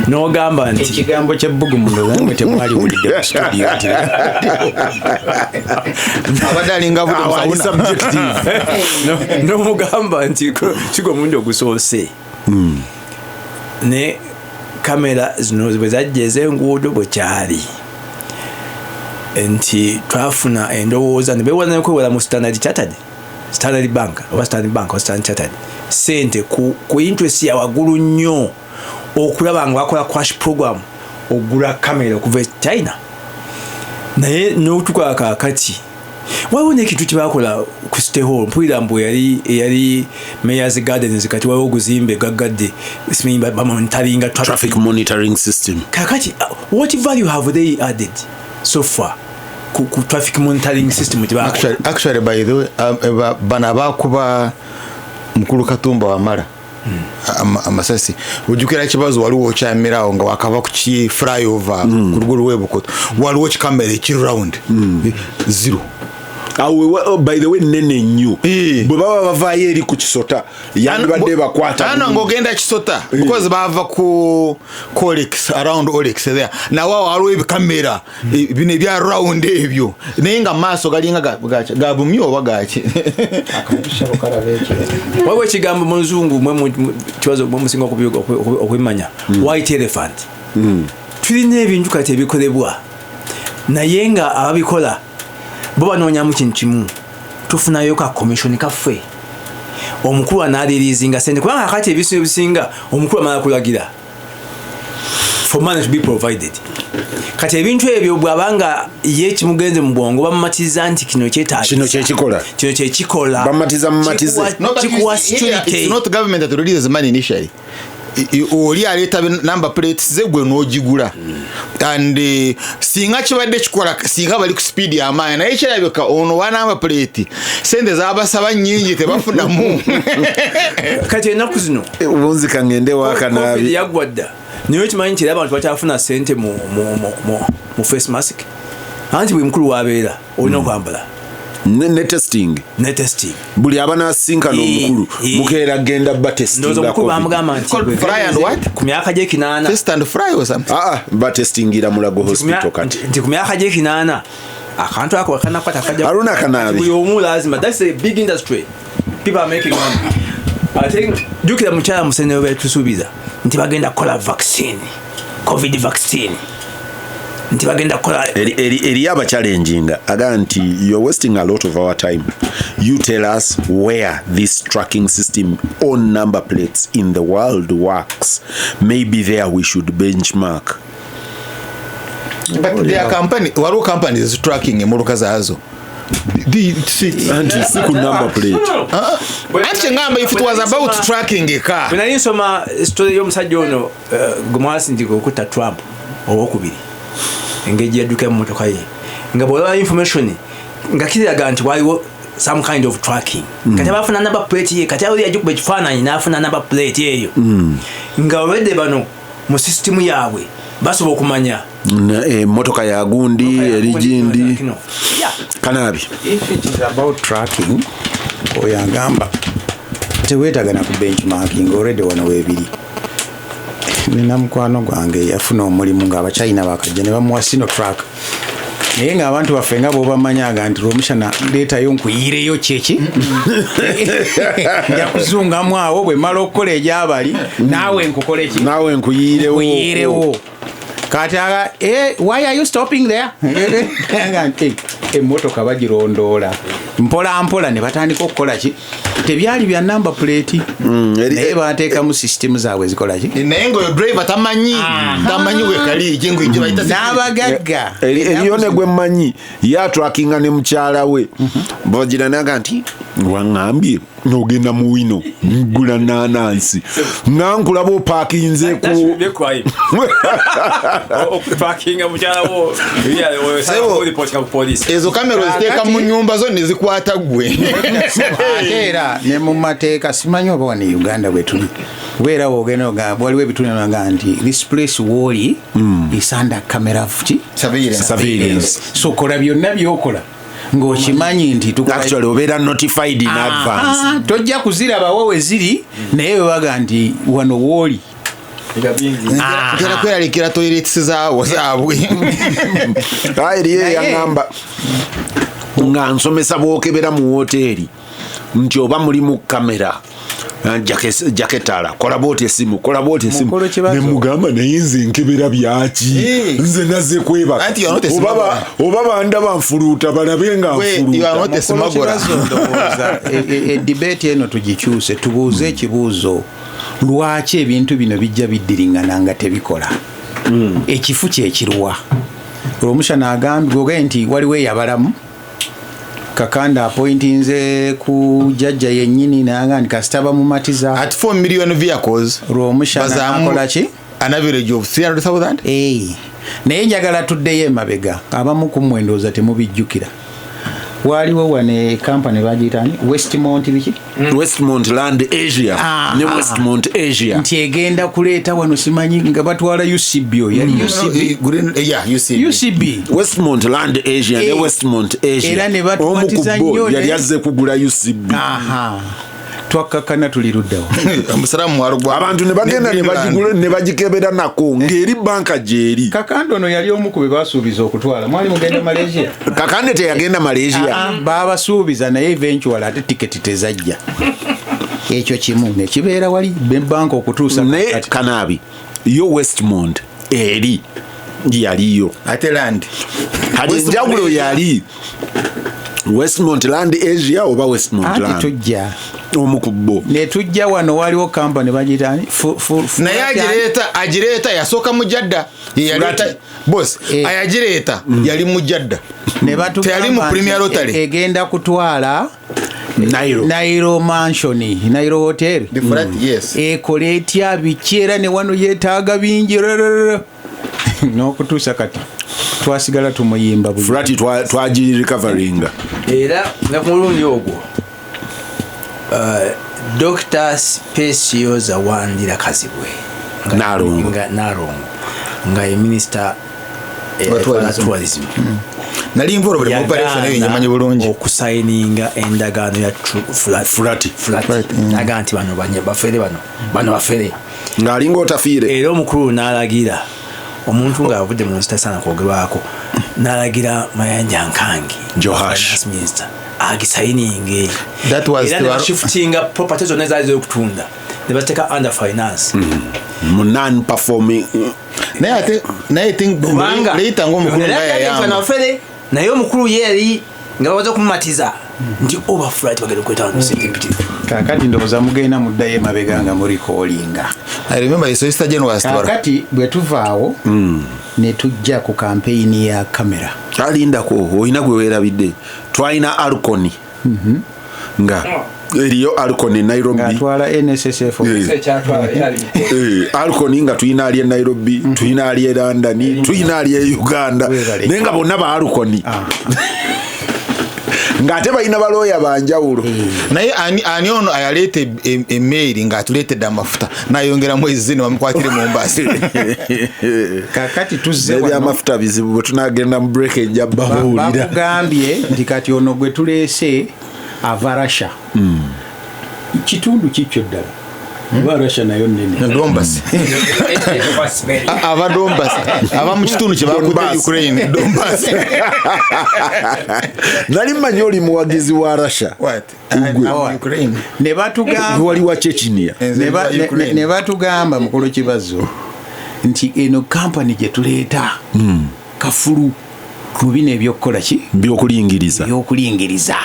n'ogamba nti ekigambo ky'ebbugumu ndoza temwali wulidde mu studio abadde alinga n'omugamba nti kigwa mulundi ogusoose ne kamera zino bwe zajja ez'enguudo bwekyali nti twafuna endowooza ne beewala n'okwewala mu Standard Bank oba Standard Chartered sente ku interest ya waggulu nnyo okulaba nga bakola crash program ogula kamera okuva China naye n'otukola kaakati waliwo n'ekintu kyebakola ku City Hall mpulira mbu yali Mayor's Gardens kati waliwo oguzimbe gaggadde bamonitaringa traffic monitoring system kaakati what value have they added so far ku traffic monitoring system actually by the way bana bakuba mukulu Katumba Wamala amasasi ujukira Kibazo waliwo kyamirawo nga wakava ku ki flyover ku lugo lw'Ebukoto waliwo kikamera ekiri round zero. By the way nene nnyo bwe baba bavaayo eri ku kisota yandibadde bakwata ng'ogenda kisota because bava ku Olex around Olex there nawo waliwo ebikamera bino ebya round ebyo naye nga maaso galinga ga bumyo oba gaki waliwo ekigambo mu Luzungu mwe Kibazo musinga okwimanya white elephant tulina ebintu kati ebikolebwa naye nga ababikola bo banoonyamu kintu kimu tufunayo ka commission kaffe omukulu anaaliirizinga sente kubanga akati ebisinga ebisinga omukulu amala kulagira for money to be provided kati ebintu ebyo bwabanga ye kimugenze mu bwongo bamumatiriza nti kino kyekikola bamumatiza it's not government that releases money initially. Oli aleta number plates ze gwe n'ogigula and singa kibadde kikola singa bali ku speed ya maana naye kirabika ono wa number plate sente zabasaba nnyingi tebafunamu kati enaku zino obunzika ngende wa Kanaabi yagwadda niyo kimanyi nti abantu bakyafuna sente mu face mask anti bwe mukulu wabeera olina okwambala ne testing buli abanasinka n'omukulu mukeera genda batestinga omukulu bamugamba nti fry and what ku myaka gye 8 test and fry or something batestingira Mulago hospital kati nti ku myaka gye 8 akantu ako kanakwata kajja Harunah Kanaabi buli omu lazima that's a big industry people are making money. I think jukira mukyala Musene bwe tusuubiza nti bagenda kola vaccine covid vaccine nti bagenda kola eri abachalenginga aga nti you're wasting a lot of our time. You tell us where this tracking system on number plates in the world works. Maybe there we should benchmark. But their company waliwo companies tracking emmotoka zaazo anti siku number plate anti ngamba if it was about tracking a car when I nsoma story y'omusajja ono gumwasi ndi okuta Trump owokubiri engejja duka mmotoka ye nga bwala information nga kiraga nti waliwo some kind of tracking kati abafuna number plate ye kati ali ajikuba ekifaananyi n'afuna number plate eyo nga already bano mu system yaabwe basobola okumanya motoka ya gundi erijindi Kanaabi if it is about tracking oyagamba teweetagana ku benchmarking already wano weebiri nina mukwano gwange yafuna omulimu ng'Abachina bakajja ne bamuwa sino track naye ng'abantu baffe nga bw'obamanyaga nti Rwomushana leetayo nkuyireyo kyeki njakuzungamu awo bwe mala okukola egyabali naawe nkukole ki naawe nkuyirewo kati why are you stopping there emmotoka bagirondoola mpola mpola ne batandika okukola ki tebyali bya number plate naye bateekamu system zaabwe zikola ki naye nga driver tamanyi wekali jengo bayita n'abagagga eriyo ne gwe mmanyi ya trackinga ne mukyala we bogiranaga nti waŋŋambye n'ogenda mu wino ngula nanansi nankulaba opakinze ku ezo kamera oziteeka mu nyumba zo ne zikwata gwe era ne mu mateeka simanyi oba wano Uganda bwe tuli weera woogenda waliwo ebitunanga nti this place woli is under camera surveillance so kola byonna byokola ng'okimanyi nti actually obeera notified in advance tojja kuzirabawo we ziri naye webaga nti wano wooli gera kweralikira toilets zaabwe eriyo yaŋŋamba nga nsomesa bwokebera mu woteeri nti oba mulimu kamera jaketala kola booti esimu ne mugamba naye nze nkebera byaki nze naze kweba oba bandaba nfuluuta balabe nga nfuluuta debate eno tugikyuse tubuuze ekibuuzo lwaki ebintu bino bijja biddiringana nga tebikola ekifu kyekirwa Rwomushana agambye nti waliwo eyabalamu kakanda appointinze ku jajja yennyini nanga ndi kasitaba mu matiza at 4 million vehicles Rwomushana akola ki an average of 300,000 naye njagala tuddeyo emabega abamu ku mwendooza temubijjukira waliwo wane company bagiyitani Westmont biki Westmont Land Asia ne Westmont Asia nti egenda kuleeta wano simanyi nga batwala UCB yali UCB Westmont Land Asia ne Westmont Asia era ne batwatiza nnyo yali azze kugula UCB twakakana tuli luddawo omusalamu warugwa abantu ne bagenda ne bagikebera nako ng'eri banka gyeri. Kakande ono yali omu ku be basuubiza okutwala mwali mugenda Malaysia. Kakande teyagenda Malaysia baabasuubiza naye eventual ate tiketi tezajja ekyo kimu ne kibeera wali banka okutuusa naye Kanaabi yo Westmont eri yaliyo ate land hadi njawulo yali Westmont Land Asia oba Westmont Land tujja omukubbo ne tujja wano waliwo company bagitani naye agireeta yasooka mujadda yaleta boss ayagireeta yali mujadda ne batugamba teyali mu Premier Rotary egenda kutwala Nairo Mansion Nairo Hotel yes ekole etya bikyera ne wano yeetaaga bingi n'okutuusa kati twasigala tumuyimba fulati twagiri recoveringa era nga ku mulundi ogwo Dr. Specials Awandira Kazibwe Narongo nga ye minister wa tourism nali nvoro buli operation eyo nyamanyi bulungi okusayininga endagaano ya fulati naganti bano bafere ng'alinga otafiire era omukulu n'alagira omuntu ng'avudde mu nsitasana kwogerwako n'alagira Mayanja Nkangi Johash minister agisayininge era ne bashiftinga property zonna ezaali z'okutunda ne bateeka under finance mu non-performing naye leeta ng'omukulu ngayayamba naye omukulu ye yali nga bawaza okumumatiza nti overflight bagenda okwetaawo kakati ndowooza mugenda muddayo emabega nga murikoolinga I remember Solicitor General kakati bwe tuvaawo ne tujja ku kampeyini ya kamera alindako olina gwe weerabidde twalina Alconi nga eriyo Alconi Nairobi atwala NSSF Alconi nga tuyina ali e Nairobi tuyina ali e London tuyina ali e Uganda naye nga bonna ba Alconi ng'ate balina balooya banjawulo naye ani ono ayaleeta email ng'atuleetedde amafuta nayongera mwezi ne bamukwatire mu Mombasa kakati tuzze ebyamafuta bizibu bwe tunagenda mu break ejja babawulira bakugambye nti kati ono gwe tuleese ava Russia kitundu kikyo ddala ava Russia nayo nnene Donbass ava Donbass ava mu kitundu kye bakudde Ukraine Donbass nali mmanyi oli muwagizi wa Russia Ukraine ne batugamba wali wa Chechnya ne batugamba mukulu Kibazo nti eno company gye tuleeta kafulu mu bino ebyokukola ki by'okulingiriza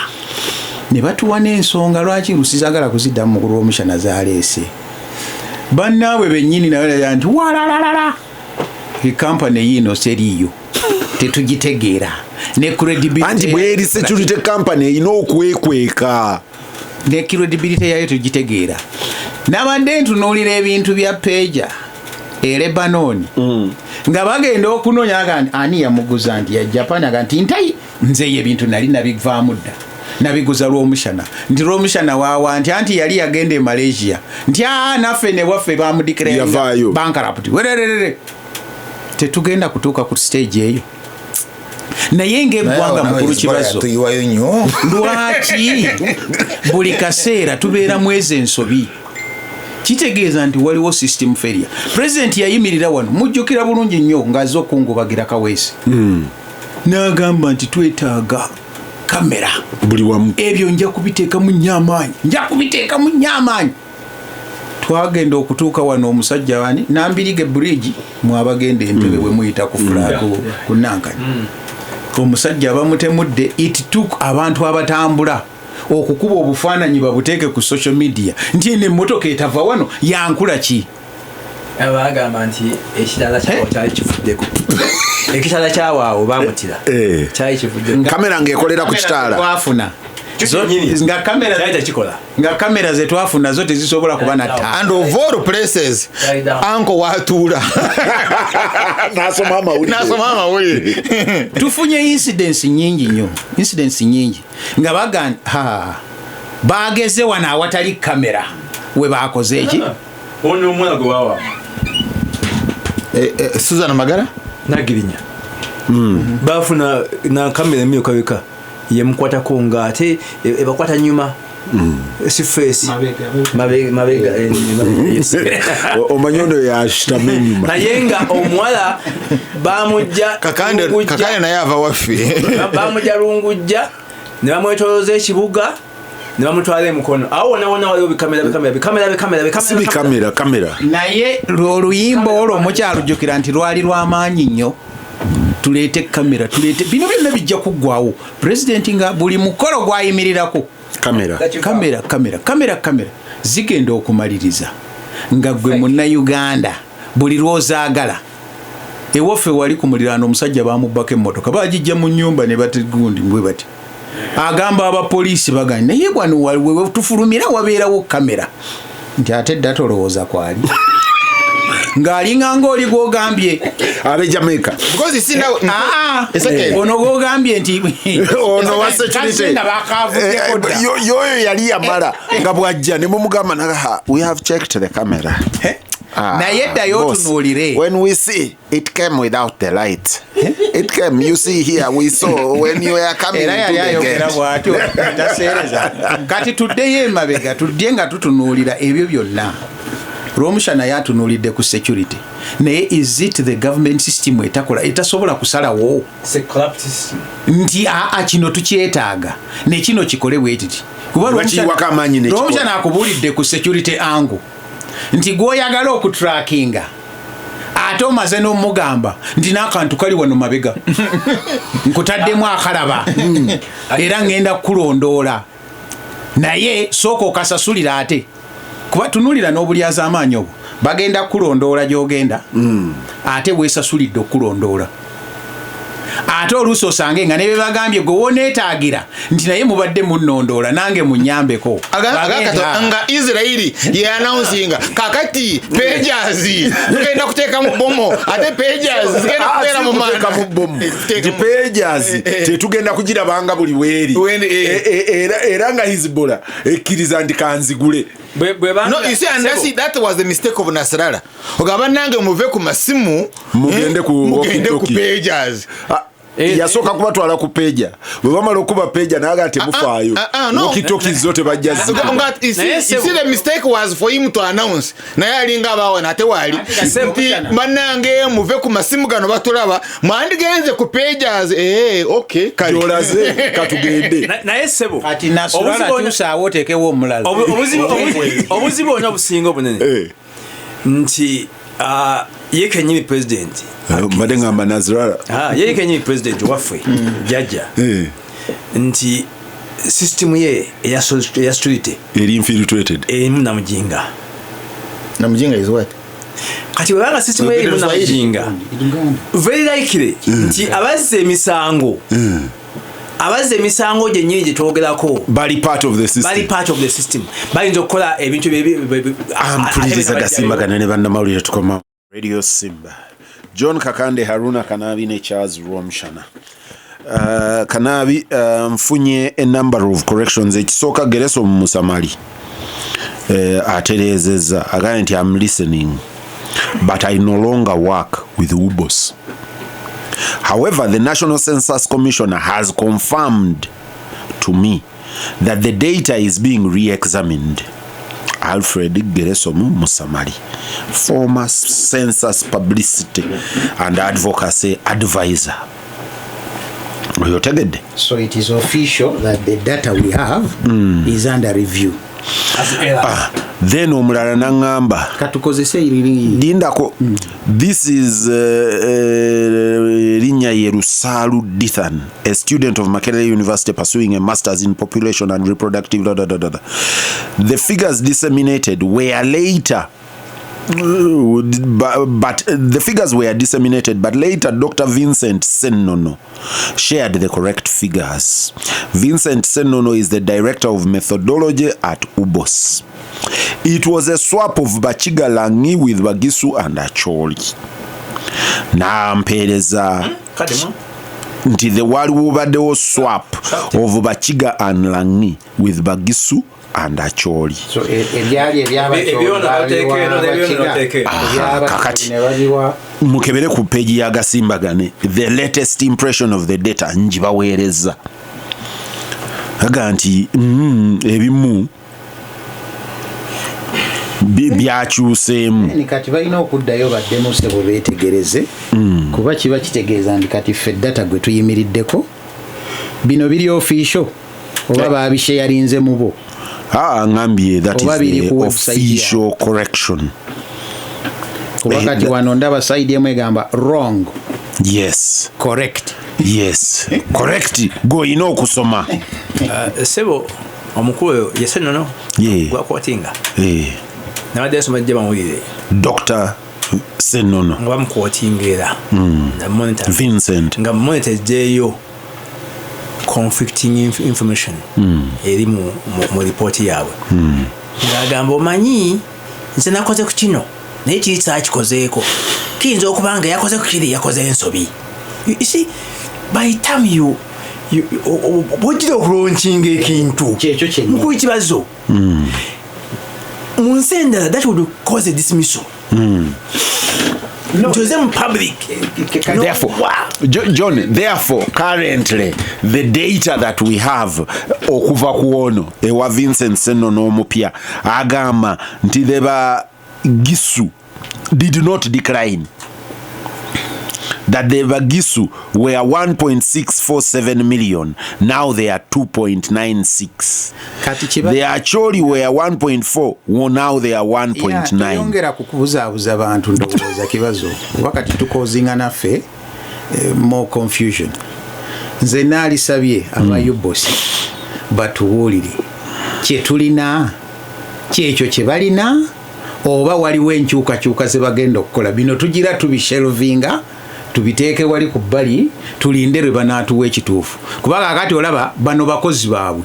ne batuwa n'ensonga lwaki lusizagala kuziddamu mukulu w'omushana zaleese bannaabwe bennyini nayo nti walalalala ekampani yiino seriiyo tetugitegeera ne credibility anti bweri security company erina okwekweka ne credibility yayo tugitegeera nabadde ntunuulira ebintu bya peja e Lebanon nga bagenda okunoonya ani yamuguza nti ya Japan nti ntayi nze ebintu nali nabivaamu dda nabiguza Rwomushana nti Rwomushana waawa nti yali yagenda e Malaysia nti naffe ne waffe bamudikira bankrupt wererere tetugenda kutuuka ku stage eyo naye ng'eggwanga mukulu Kibazo lwaki buli kaseera tubeera mwezi ensobi kitegeeza nti waliwo system failure. President yayimirira wano mujjukira bulungi nnyo ng'azze okungubagira Kaweesi n'agamba nti twetaaga kamera buli wamu ebyo nja kubiteeka mu nnyaamaanyi twagenda okutuuka wano omusajja wani Nambirige bridge mwabagenda Entebbe we muyita ku fulago ku Nankani omusajja bamutemudde it took abantu abatambula okukuba obufaananyi babuteeke ku social media nti eno emmotoka etava wano yankula ki abagamba nti ekitala kyawo kyali kivuddeko ekitala kyawaawo bamutira kyali kivuddeko kamera ng'ekolera ku kitaala twafuna nga kamera zetwafuna zo tezisobola kuba na taa. And of all places anko watuula nasoma amawulire tufunye incidents nyingi nga bagamba bageze wano awatali kamera we bakoze eki ono omwana gwe wawa Susan Magara nagirinya bafuna na kamera emyuka bika yemukwatako nga ate ebakwata nyuma si face mabega omanyono yashitame nyuma naye nga omuwala bamujja kakande naye ava waffe bamujja lungujja ne bamwetoloza ekibuga ne bamutwala emukono awo wona waliwo bikamera naye oluyimba olwo mukyalujjukira nti lwali lw'amaanyi nnyo tuleete kamera bino byonna bijja kuggwawo pulezidenti nga buli mukolo gwayimirirako kamera zigenda okumaliriza nga gwe munnayuganda buli lwozaagala ewaffe wali ku muliraano omusajja bamubbako emmotoka bagijja mu nnyumba ne bategundi mbwe bati agamba abapoliisi bagamba naye wano wewe tufulumira wabeerawo kamera nti ate dda tolowooza kwali ng'alinga ng'oli gwogambye abe Jamaica because you see now ono gwogambye nti ono wa security yoyo yali yamala nga bwajja ne mumugamba naga we have checked the camera naye ddayo tunuulire when we see it came without the light it came you see here we saw when you were coming era yali ayogera bw'atyo taseereza kati tuddeyo emabega tudde nga tutunuulira ebyo byonna Rwomushana yatunuulidde ku security naye is it the government system etasobola kusalawo nti kino tukyetaaga ne kino kikole bwetiti kuba Rwomushana akubuulidde ku security angu nti gwoyagala okutrackinga ate omaze n'omugamba nti n'akantu kali wano mabega nkutaddemu akalaba era ngenda kukulondoola naye sooka okasasulira ate kuba tunulira n'obulyaza amaanyi obwo bagenda kukulondoola gy'ogenda ate weesasulidde okukulondoola ate oluusi osange nga ne be bagambye gwe woneetaagira nti naye mubadde munnondoola nange munnyambeko nga Israeli yeannouncinga kakati pages tugenda kuteeka mu bomo ate pages zigenda kubeera mu bomo nti pages tetugenda kugirabanga buli weeri era nga Hezbollah ekkiriza nti kanzigule no you see and that was the mistake of Nasrallah ogamba nange muve ku masimu mugende ku pages yasooka kubatwala ku peja bwe bamala okuba peja naga temufaayo okitoki zote bajja you see the mistake was for him to announce naye alinga abawana ate wali bannange muve ku masimu gano batulaba mwandigenze ku pages okay kalaze katugende naye sebo ati Nasrallah tusaawo tekewo omulala obuzibu ono obusinga obunene nti ye kenyini president mbadde ngamba Nasrallah ye kenyini president waffe jajja nti system ye eya security eri infiltrated namujinga is what kati wabanga system ye namujinga very likely nti abazze emisango gyennyini gye twogerako bali part of the system bayinza okukola ebintu ampuliriza Gasimbagane ne bannamawulire tukoma Radio Simba John Kakande Harunah Kanaabi ne Charles Rwomushana Kanaabi mfunye a number of corrections ekisooka gereso mu Musamali atereezezza agambye nti I'm listening but I no longer work with Ubos. However, the National Census Commissioner has confirmed to me that the data is being re-examined. Alfred Geresomu Musamali, former census publicity and advocacy advisor. So it is official that the data we have is under review. Then omulala nangamba katukozese lindako this is Linya Yerusalu Dithan, a student of Makerere University pursuing a master's in population and reproductive The figures disseminated were later but the figures were disseminated, but later Dr. Vincent Senono shared the correct figures. Vincent Senono is the director of methodology at UBOS. It was a swap of Bachiga Langi with Bagisu and Acholi. Na mpereza nti the waliwo baddewo swap of Bachiga and Langi with Bagisu and Acholi. So ebyali kakati mukebere ku page ya Gasimbagane, the latest impression of the data njibaweereza aga nti ebimu byakyuseemu kati balina okuddayo baddemu sebo beetegereze kuba kiba kitegeeza nti kati ffe data gwe tuyimiriddeko bino biri official oba babisheyalinze mu bo. Ngambye that is the official correction. Kuba kati wano ndaba side emu egamba wrong. Yes. Correct. Yes. Correct. Go ino okusoma. Sebo omukulu Senono. Gwakwatinga. Nabadde nsoma jjeba mawulire. Dr. Senono. Nga bamukwatingira. Vincent. Nga monitor jeyo conflicting information eri mu report yaabwe. Ngagamba omanyi nze nakoze ku kino naye kiri kyakikozeeko kiyinza okuba nga yakoze ku kiri yakoze ensobi. You see, by the time you bwojira okulonkinga ekintu mukulu Kibazo mu nsi endala that would cause a dismissal. To them public. Therefore, John, therefore, currently, the data that we have, okuva kuono, ewa Vincent Senono omupya, agama, nti deba Gisu did not decline. That the Bagisu were 1.647 million. Now they are 2.96. The Acholi were 1.4. Well, now they are 1.9. Yongera kukubuza abantu ndowooza Kibazo. Wakati tukozinga naffe more confusion. Nze naalisabye abayubosi batuwulire kye tulina kyekyo kye balina oba waliwo enkyukakyuka ze bagenda okukola. Bino tugira tubishelvinga tubiteeke wali ku bbali tulinde lwe banaatuwa ekituufu kuba kakati olaba bano bakozi baabwe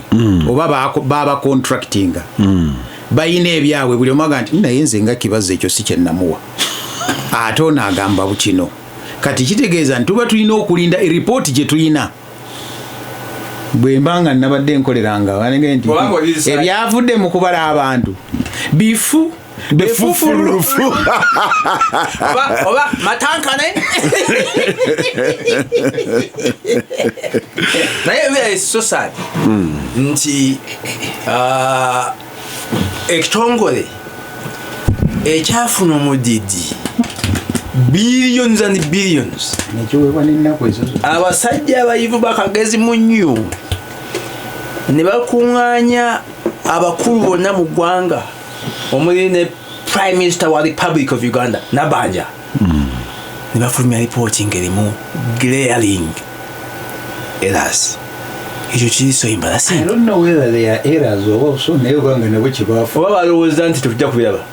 oba baba contractinga bayina ebyabwe buli omaga nti naye nze nga Kibazo ekyo si kyennamuwa ate ono agamba bukino kati kitegeeza nti tuba tulina okulinda eripooti gye tulina bwe mbanga nabadde nkoleranga banenge nti ebyavudde mu kubala abantu bifu befufurufu oba matankane naye so sad nti ekitongole ekyafuna omudidi billions and billions abasajja abayivu bakagezi mu nnyo ne bakuŋŋaanya abakulu bonna mu ggwanga omuli ne Prime Minister wa Republic of Uganda nabanja ne bafulumya reporting erimu glaring errors. Ekyo kiri so embarrassing. I don't know whether they are errors or also naye gwanga nabo kibafu oba balowooza nti tujja kubiraba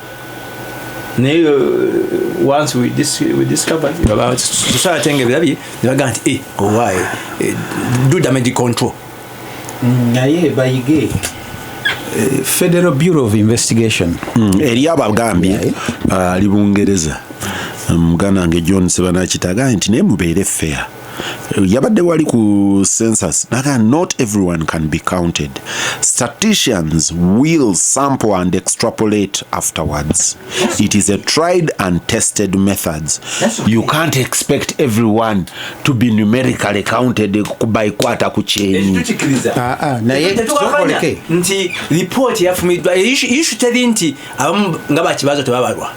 naye once we discovered tusaatenge ebirabye ne bagaa nti owaaye do damage control naye bayige Federal Bureau of Investigation eri abagambye ali Bungereza muganda wange John Sebanakitaga nti naye mubeere fair. Yabadde wali ku census naga not everyone can be counted. Statisticians will sample and extrapolate afterwards. It is a tried and tested methods. You can't expect everyone to be numerically counted by quarter kuchenyi. Naye tukoleke nti report yafumidwa issue teri nti ngaba Kibazo tebabalwa.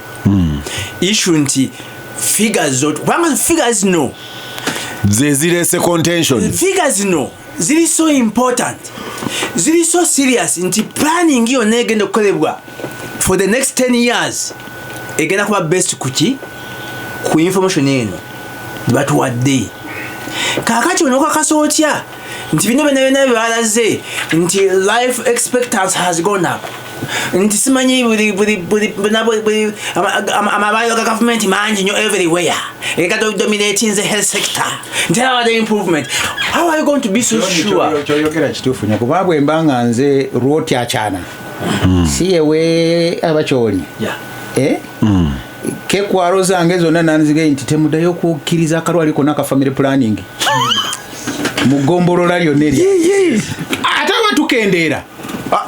Issue nti figures no zirese contention. Figures no ziri so important, ziri so serious nti planning yo negenda okukolebwa for the next 10 years egenda kuba best kuki ku information eno batuwadde kakati ono kakasotya nti bino bene balaze nti life expectancy has gone up. nti simanyi amabayo ga government mangi nnyo everywhere dominating the health sector nti how are the improvement, how are you going to be so sure? Kyoyogera kituufu nnyo kuba bwe mba nga nze lwotyakyana si yewe abakyoli kekwaro zange zonna nanzige nti temuddayo okukkiriza akalwali konna ka family planning mugombolola lyonna eryo ate abatukendeera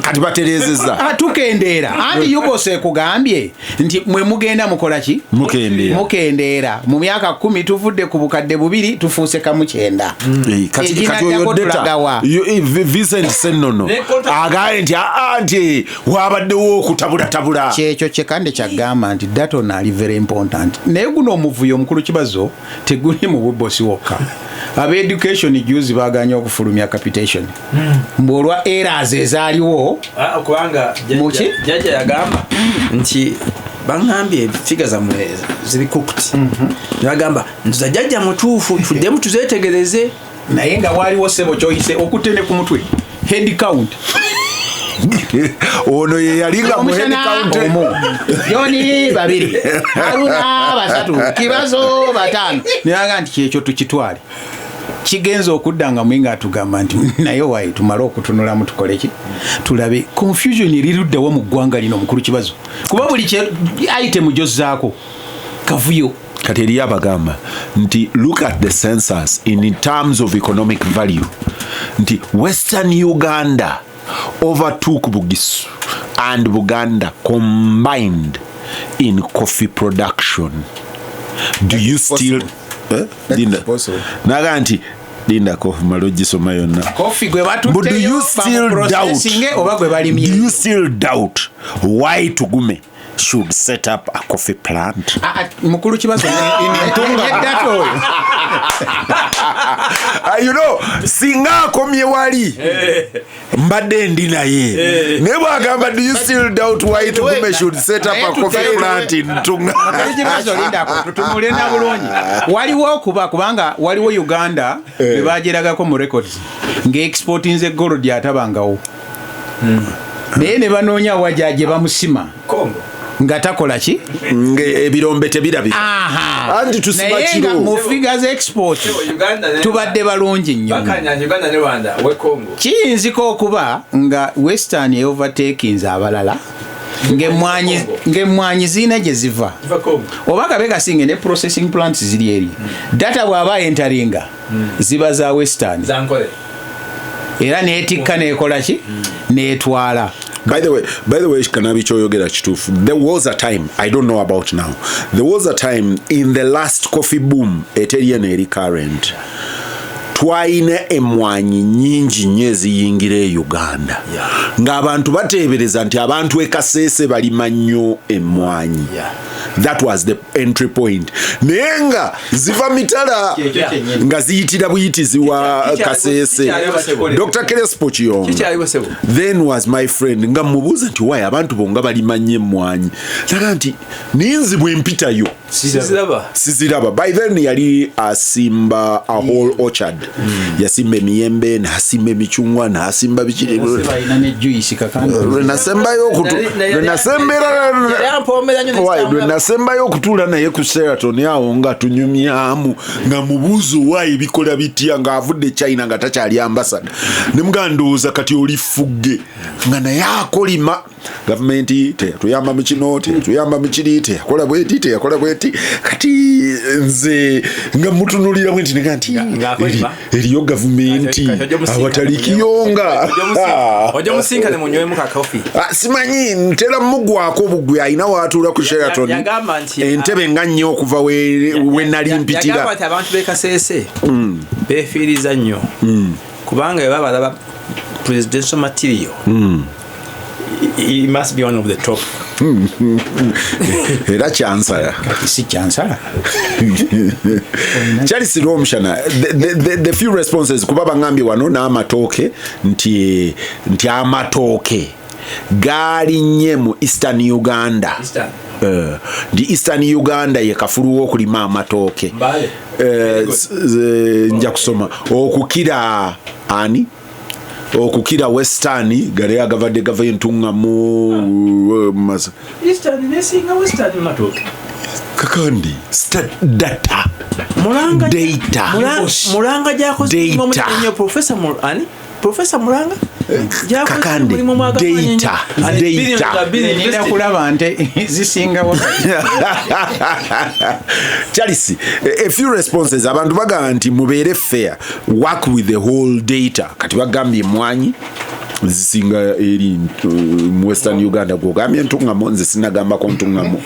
kati baterezeza tukendeera andi yubose kugambye nti mwe mugenda mukola ki mukendeera mu myaka 10 tuvudde ku bukadde 2 tufuuse kamu 9 kati oyodeta Vincent Senono agaye nti wabaddewo okutabula kyekyo kyekande kyagamba nti that on ali very important naye guno omuvuyo omukulu Kibazo teguli mu bubosi wokka aba education juzi baganya okufulumya capitation mbolwa errors ezaaliwo kubanga jajja yagamba nti bangambye figa za mwezi ziri cooked yagamba ntuza jajja mutuufu tuddemu tuzetegereze naye nga waliwo sebo kyoyise okutene ku mutwe head count ono ye yalinga mu head count yoni 2 Harunah 3 Kibazo 5 nyaga nti kyekyo tukitwale kigenzo okuddanga mwinga atugamba nti naye wayi tumala okutunula mutukole ki tulabe confusion iriruddawo mu ggwanga lino mukulu Kibazo kuba buli item jozzaako kavuyo kati eri abagamba nti look at the census in terms of economic value nti Western Uganda overtook Bugisu and Buganda combined in coffee production. Do you still Dinda naga nti Linda coffee maloji soma yonna coffee gwe batutte but do you still doubt why Tugume should set up a coffee plant? Mukulu Kibazo you know singa komye wali mbadde ndi naye ne bwagamba do you still doubt why Tugume should set up a coffee plant in Tunga? Kibazo linda ko tutumule na bulungi waliwo kubanga waliwo Uganda be bageragako mu records nge exporting ze gold yatabangawo naye ne banoonya wajaje bamusima Kongo nga takola ki ebirombe tebirabi andi tusima kiro mu figures export tubadde balungi nnyo Uganda ne Rwanda we Congo kiyinziko okuba nga Western overtakings abalala ngemwanyi zina gye ziva oba kabega singe ne processing plants ziri eri data bw'aba enteringa ziba za Western era neetikka neekola ki neetwala. By the way, Kanaabi choyogera kituufu. There was a time, I don't know about now. There was a time in the last coffee boom eteri current. Twaine emwanyi nyingi nyezi yingire Uganda. Ng'abantu batebereza nti abantu ekasese balima nnyo emwanyi. That was the entry point. Nenga ziva mitala nga ziyitira buyitizi wa kasese. Dr. Kerespo Chiyonga then was my friend nga mubuuza nti why abantu bonga balima nnyo emwanyi. Laga nti ninzi bwe mpitayo siziraba. By then yali asimba a whole orchard. Yasimba emiyembe nasimba emichungwa nasimba bikiri nasembayo okutula naye ku Sheraton yawo nga tunyumyamu nga mubuzo wayi bikola bitya nga avudde China nga takyali ambassador ne mugandooza kati oli fugge nga naye akolima government tuyamba mu kino tuyamba mu kirite yakola bweti kati nze nga mutunulira bwenti nti eriyo government awatali kiyonga ojo musinka ne munywe ka coffee simanyi ntera mugwako bugwe ayina watula ku Sheraton entebe nga nnyo okuva we nali mpitira yagamba nti abantu bekasese befiiriza nnyo kubanga baba balaba presidential material he must be one of the top. Era chancellor. Si chancellor. Charles Rwomushana, the few responses kubaba ngambi wano na amatoke nti amatoke gali nyemu Eastern Uganda. The Eastern Uganda ye kafuru okulima amatoke. Nja kusoma okukira ani okukira western gale agavadde gava entungamu eastern nesinga western matoke kakandi data mulanga data mulanga jakoze mu professor ani professor mulanga kakandi data nina kulaba nte zisinga wakati Charles, a few responses abantu bagamba nti mubeere fair, work with the whole data kati bagambye mwanyi zisinga eri mu Western Uganda gogambye ntungamo nze sinagamba ko ntungamo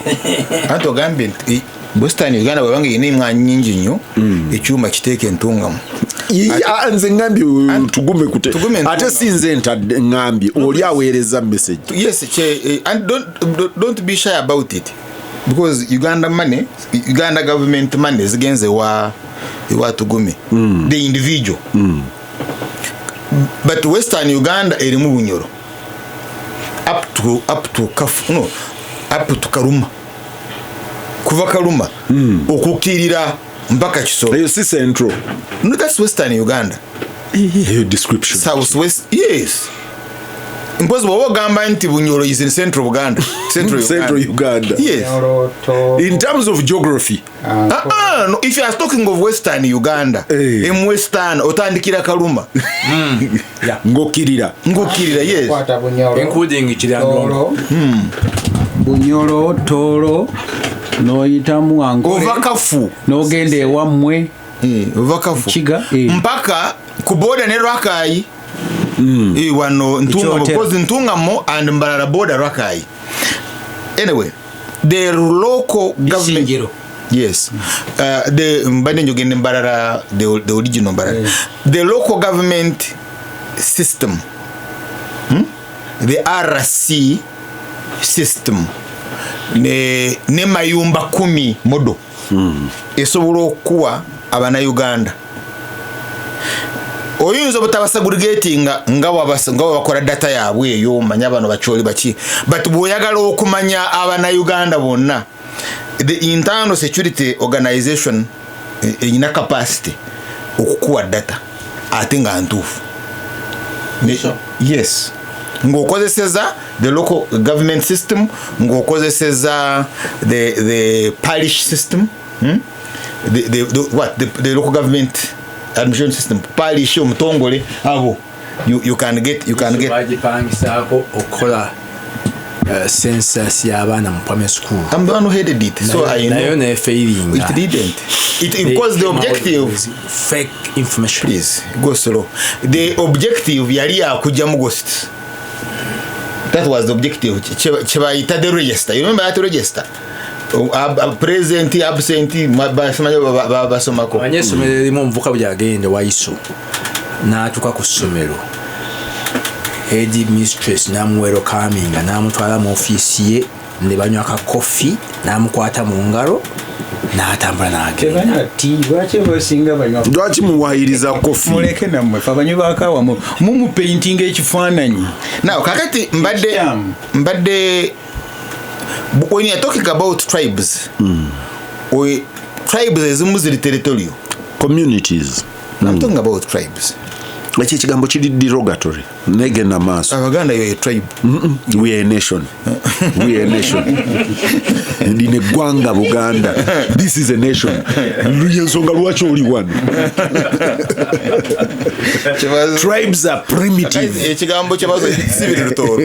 anto gambye Western Uganda babange yine mwanyi nyingi nnyo ekyuma kiteeke ntungamo nze ngambye tugume kute ate sinze ngambye oli aweereza message. Yes, and don't be shy about it, because Uganda government money is against the tugume the individual but Western Uganda erimu bunyoro up to Karuma kuva Karuma okukirira mpaka Kisoro. You see Central. No, that's Western Uganda. Your description. Southwest, yes. Impossible. What gamba nti bunyoro is in Central Uganda. Central Uganda. Yes. In terms of geography. No, if you are talking of Western Uganda, in Western otandikira Karuma. Yeah. Ngokirira, yes. Including Chirandongo. Bunyoro, Toro, noyitamu angole. Ovakafu. Nogende ewamwe. Ovakafu. Chiga. Mpaka kuboda ne Rakai. Wano ntungamo, because ntungamo and Mbarara border Rakai. Anyway, the local government. Yes. The Mbarara, the original Mbarara. The local government system. The RC system. Ne mayumba 10 modo. Esobola okuwa abana Uganda. Oyinza butabasagregating nga bakola data yaabwe eyo manya bano bacholi bachi, but boyagala okumanya abana Uganda bonna. The internal security organization ina capacity okukuwa data ate nga ntuufu. Yes. Ngokozeseza the local government system, ngokozeseza the parish system, the local government admission system, parish omutongole abo you can get bajipangisako okola census y'abaana mu primary school. I'm the one who headed it, so I know nayo failing. It didn't. Because the objective fake information. Please go slow. The objective yali akuja mu ghost. That was the objective. Chebaita the register. You remember that register? Present, absent, basomako. Abanyesomero limu mvuka byagende waiso. Natuka ku ssomero. Head mistress namwero kaminga namutwala mu office ye ne banywa ka coffee namukwata mu ngalo n'atambula n'agenda. Ati lwaki basinga banywa? Lwaki muwayiriza coffee? Muleke nammwe abanywi bakawa mu painting ekifaananyi. Now kakati mbadde when you are talking about tribes, tribes ezimu ziri territorial communities. I'm talking about tribes. Echi kigambo kiri derogatory. Negenda maaso. Abaganda you're a tribe. We are a nation. We are a nation. Ndine gwanga Buganda. This is a nation. Luyensonga lwaki oli wano. Tribes are primitive. Ekigambo Kibazo sibiri rutoro.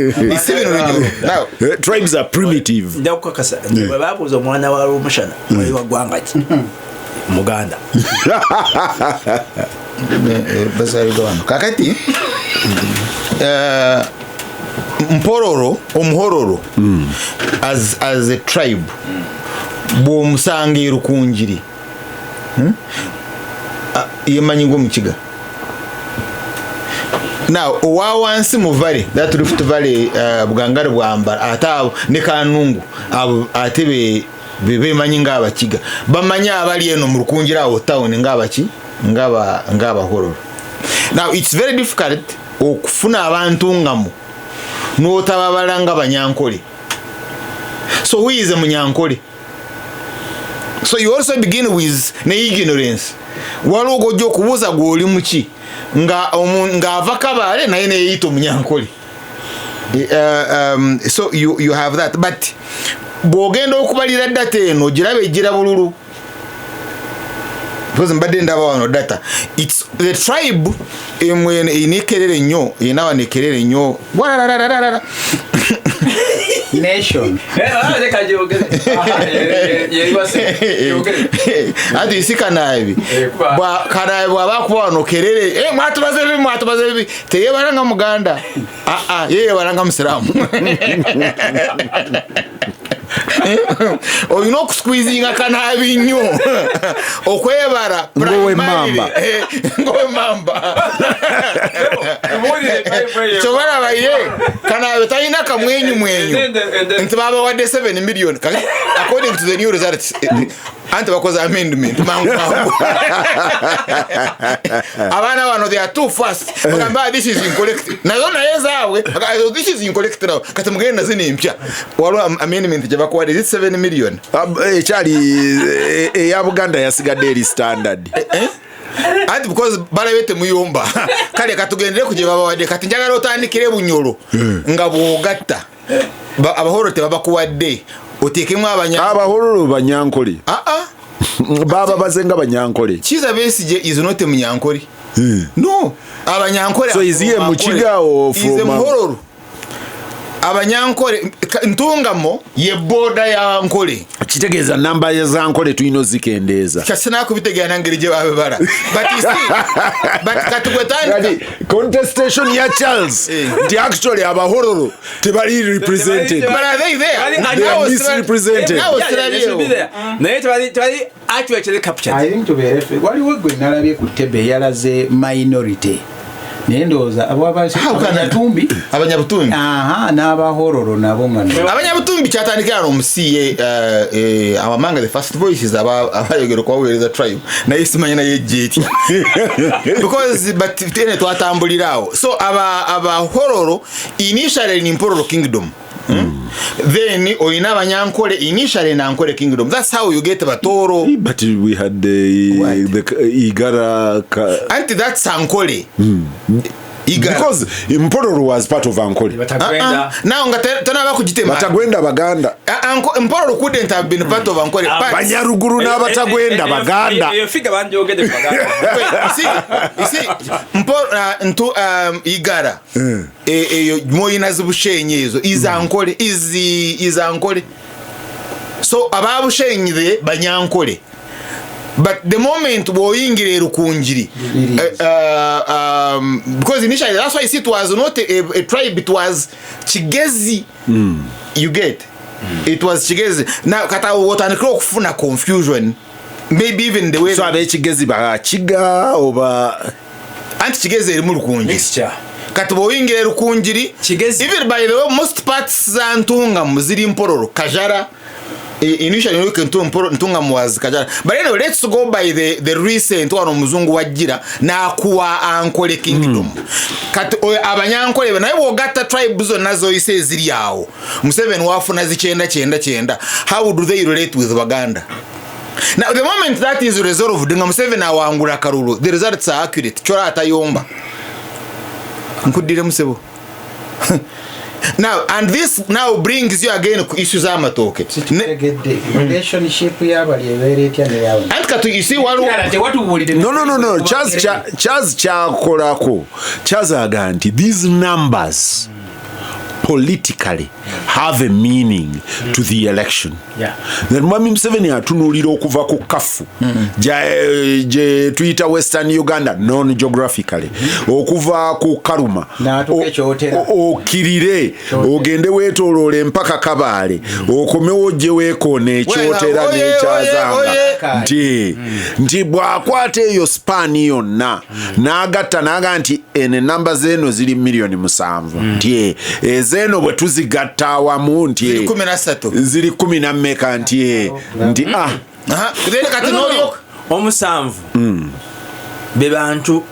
Now, tribes are primitive. Ndakukakasa. Babuza omwana wa Rwomushana oli wa gwanga ki? Muganda. Kakati omuhororo as a tribe bw'omusangira kunjiri yemanyi ng'omukiga. Now owawansi mu valley, that Rift Valley, Bugangare bwamba ate ne Kanungu ate bemanyi ng'abakiga bamanya abali eno mu Rukunjira awo town ng'abahororo. Now it's very difficult okufuna abantu ngamu n'otababala nga Banyankole. So who is a Munyankole? So you also begin with ne ignorance. Waliwo gojja okubuuza gw'oli muki nga ava Kabale naye ne yeeyita Omunyankole. So you have that, but bw'ogenda okubalira data eno girabe ejjira bululu. Because mbadde ndaba wano data. It's the tribe eneekerere nnyo, enawa neekerere nnyo. Nation. Ati isi Kanaabi. Kanaabi bw'abakuba wano kerere, mwatubaze bibi. Teyeebalanga Muganda. Yeebalanga Musiraamu. Olina okusqueezinga Kanaabi nnyo okwebala ngowe mamba kyobala ye Kanaabi talina kamwenyu nti babawadde 7 million according to the new results. Anti bakoze amendment mangu abana wano they are too fast bagamba this is incorrect nayo nayezawe this is incorrect now kati mugenda zini empya waliwo amendment gyebakuwadde is 7 million ekyali eya Buganda yasigadde eri standard anti because balabete muyomba kale katugendere ku gye babawadde kati njagala otandikire Bunyoro nga bwogatta abahoro tebabakuwadde oteekemu abahororo Banyankole baba bazenga Banyankole. Kiza Besigye is not a Munyankole. No, Abanyankole. So is he a Muchiga or from Muhororo? Abanyankole ntungamo ye boda ya Nkole. Kitegeeza namba za Nkole tuyino zikendeeza. Kasina kubitegana ngeri gye babala. But you see, but katugwetani contestation ya Charles. The actually abahororo tebali represented. But are they there? They are misrepresented. Actually captured. I think to be referred. Waliwo gwe nalabye ku ttebe yalaze minority. Nendoza abanyabutumbi n'abahororo nabo ngano abanyabutumbi kyatandikira omusiye abamanga the first voices abayogera kwaweereza tribe naye simanya naye jeti because but tene twatambulirawo so abahororo initially in Mpororo kingdom. Then oyina Abanyankole initially na Nkole kingdom. That's how you get Batoro. But we had the Igara and that's Ankole. Because Mpororo was part of Ankole. Now tena bakugitema. Batagwenda Baganda. Mpororo couldn't have been part of Ankole. Banyaruguru na Batagwenda Baganda. You figure banjogede Baganda. You see Mpororo Igara. Moyina zibushenye ezo is Ankole is Ankole. So ababushenye Banyankole. But the moment woyingire Rukunjiri because initially that's why it was not a tribe, it was Chigezi. You get it was Chigezi. Now kata wotanikro kufuna confusion maybe even the way so abe Chigezi ba Chiga oba anti Chigezi eri mu Rukunjiri mixture kati woyingire Rukunjiri Chigezi even by the way most parts za Ntunga muziri Mpororo Kajara. Initially we can Ntunga was Kajara. But anyway, let's go by the recent one Muzungu wajira na kuwa Ankole kingdom. Kati Abanyankole naye wogata tribes nazo ise ziri yawo. Museveni wafuna zichenda. How do they relate with Baganda? Now the moment that is resolved nga Museveni awangula Karulu, the results are accurate. Chora atayomba. Nkudire Musebo. Now, and this now brings you again to issues amatoke. Relationship yabali everything yawo. And katu you see what No. Charles chakolako. Charles aganti these numbers politically have a meaning to the election. Yeah. Then Mwami Museveni atunulira okuva ku kafu. Je tuita Western Uganda non-geographically. Okuva ku Karuma. Okirire. Ogende wetolole mpaka Kabale. Okomewo je wekone kyotera n'ekyazanga. Nti bwakwate eyo span yonna. N'agatta n'aga nti ene namba zeno ziri milioni 7. Nti ezeno bwe tuzigatta awamu nti ziri 10 na mmeka nti kati n'olyoka omusanvu be bantu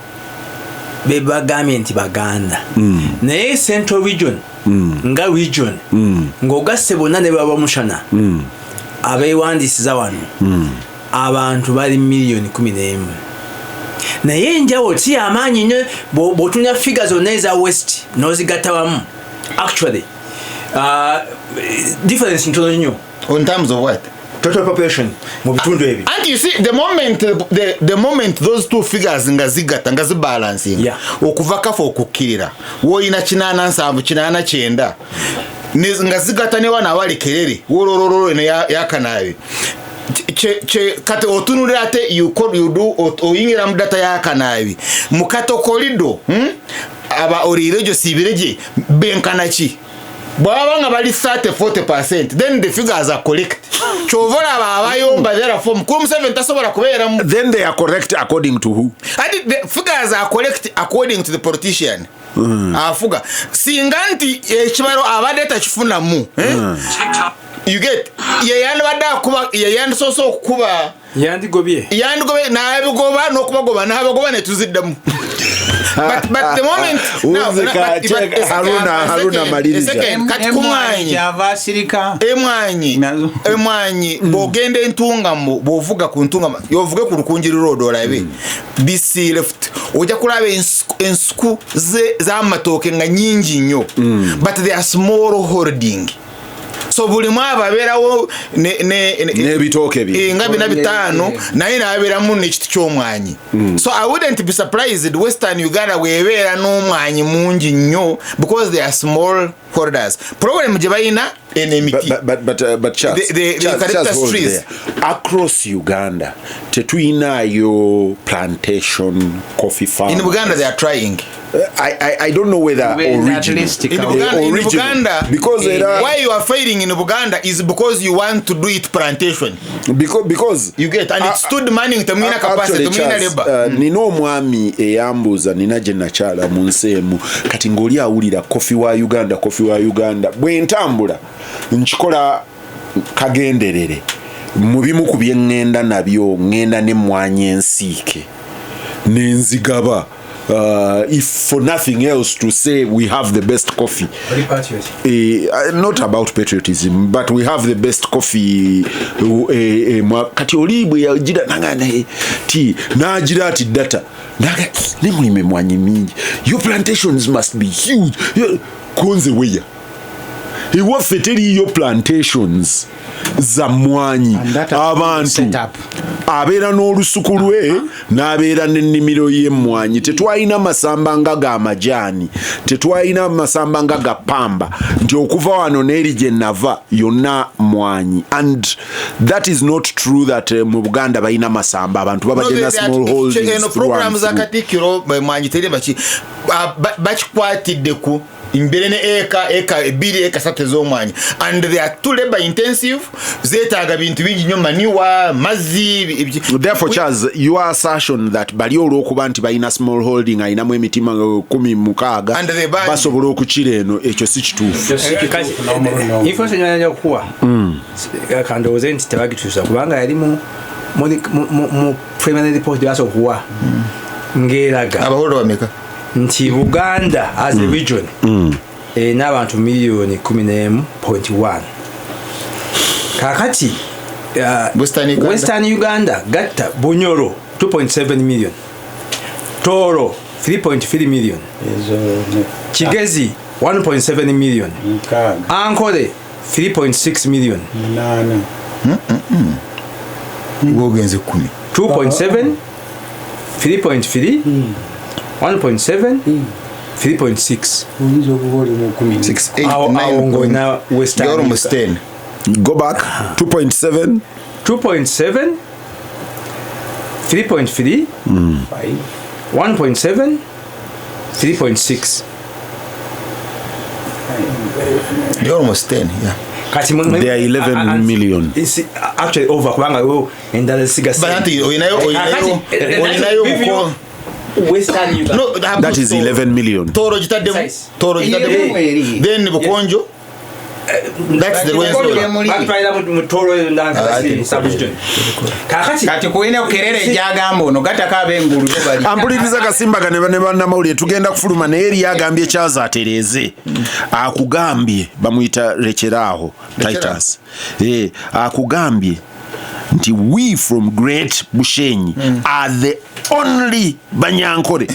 be bagambye nti Baganda naye Central Region nga region ng'ogasse bonna ne baba mushana abeewandiisiza wano abantu bali miliyoni 11 naye enjawulo si amaanyi nnyo bw'otunya figure zonna eza west n'ozigatta wamu actually difference ntono nnyo in terms of what total population mu bitundu ebyo. And you see the moment those two figures nga zigata nga zibalancing okuva kafa okukkirira woyina 87 nga zigata ne wana abali kerere wolololo ne yakanaabi kati otunulira ate you do oyingira mu data yakanaabi mukato kolido aba orirejo sibireje benkanaki bwaba nga bali 30-40%, then the figures are correct. Chovola abayomba there from kum 7 tasobola kubeera. Then they are correct according to who? And the figures are correct according to the politician. Afuga singanti ekibaro abadeta kifuna mu you get yeyandi badda kuba yeyandi soso kuba yandi gobye na abigoba nokubagoba na abagoba ne tuziddamu. But the moment Harunah maliriza emwanyi bogende entunga bovuga ku ntunga yovuge ku lukunjiri road olabe this left oja kulaba ensuku za matoke nga nyingi nnyo but they are small holding. So buli mwaba beerawo ne bitoke bi nga bina bitano naye nabeeramu n'ekiti ky'omwanyi. So I wouldn't be surprised Western Uganda webeera n'omwanyi mungi nnyo because they are small holders. Problem gye balina enemiti but Charles, trees across Uganda tetuyinayo plantation coffee farm. In Uganda they are trying. I don't know whether original. In Uganda, because why you are failing in Uganda is because you want to do it plantation. Because you get and it stood manning to mina capacity to mina labor. Nino omwami eyambuza nina gye nakyala mu nsi emu kati ng'oli awulira coffee wa Uganda bwe ntambula nkikola kagenderere mu bimu ku bye ŋŋenda nabyo ŋŋenda n'emmwanyi ensiike n'enzigaba. If for nothing else to say we have the best coffee. Not about patriotism, but we have the best coffee. Kati olibwe yagira nangana ti nagira ati data naga nimulime mwanyi mingi. Your plantations must be huge. Konze weya ewaffe teriyo plantations za mwanyi abantu abeera n'olusuku lwe n'abeera n'ennimiro y'emmwanyi. Tetwalina masamba nga ga majaani, tetwalina masamba nga ga pamba nti okuva wano n'eri gye nava yonna mwanyi. And that is not true that mu Buganda balina masamba abantu babadde na small holdings. Programs za Katikkiro mwanyi teri bakikwatidde ku imbere ne eka 2 eka 3 z'omwanyi and they are too labor intensive zetaaga bintu bingi nnyo maniwa mazzi. Therefore Charles, your assertion that bali olw'okuba nti balina small holding ayinamu emitima 16 basobola okukira eno ekyo si kituufu. Information yanja okuwa kandowooze nti tebagituusa kubanga yali mu preliminary report yasokuwa ngeraga abahodo bameka nti Buganda as a region n'abantu miliyoni 11.1. kakati Western Uganda gatta Bunyoro 2.7 million, Toro 3.3 million, Kigezi 1.7 million, Ankole 3.6 million, 2.7 3.3 1.7 3.6 Western. You're almost 10. Go back 2.7 3.3 1.7 3.6. You're almost 10, yeah. They are 11 million. It's actually over kubanga and that is Western Uganda. No, that is 11 million. Toro jitademu. Then Bukonjo That's the way kati kuine okerere jagamba ono gataka abengulu bali ampuliriza Gasimbagane ne bannamawulire tugenda kufuluma naye eri agambye Charles atereze akugambye bamuyita lekeraho Titus akugambye nti we from Great Bushenyi are the only Banyankore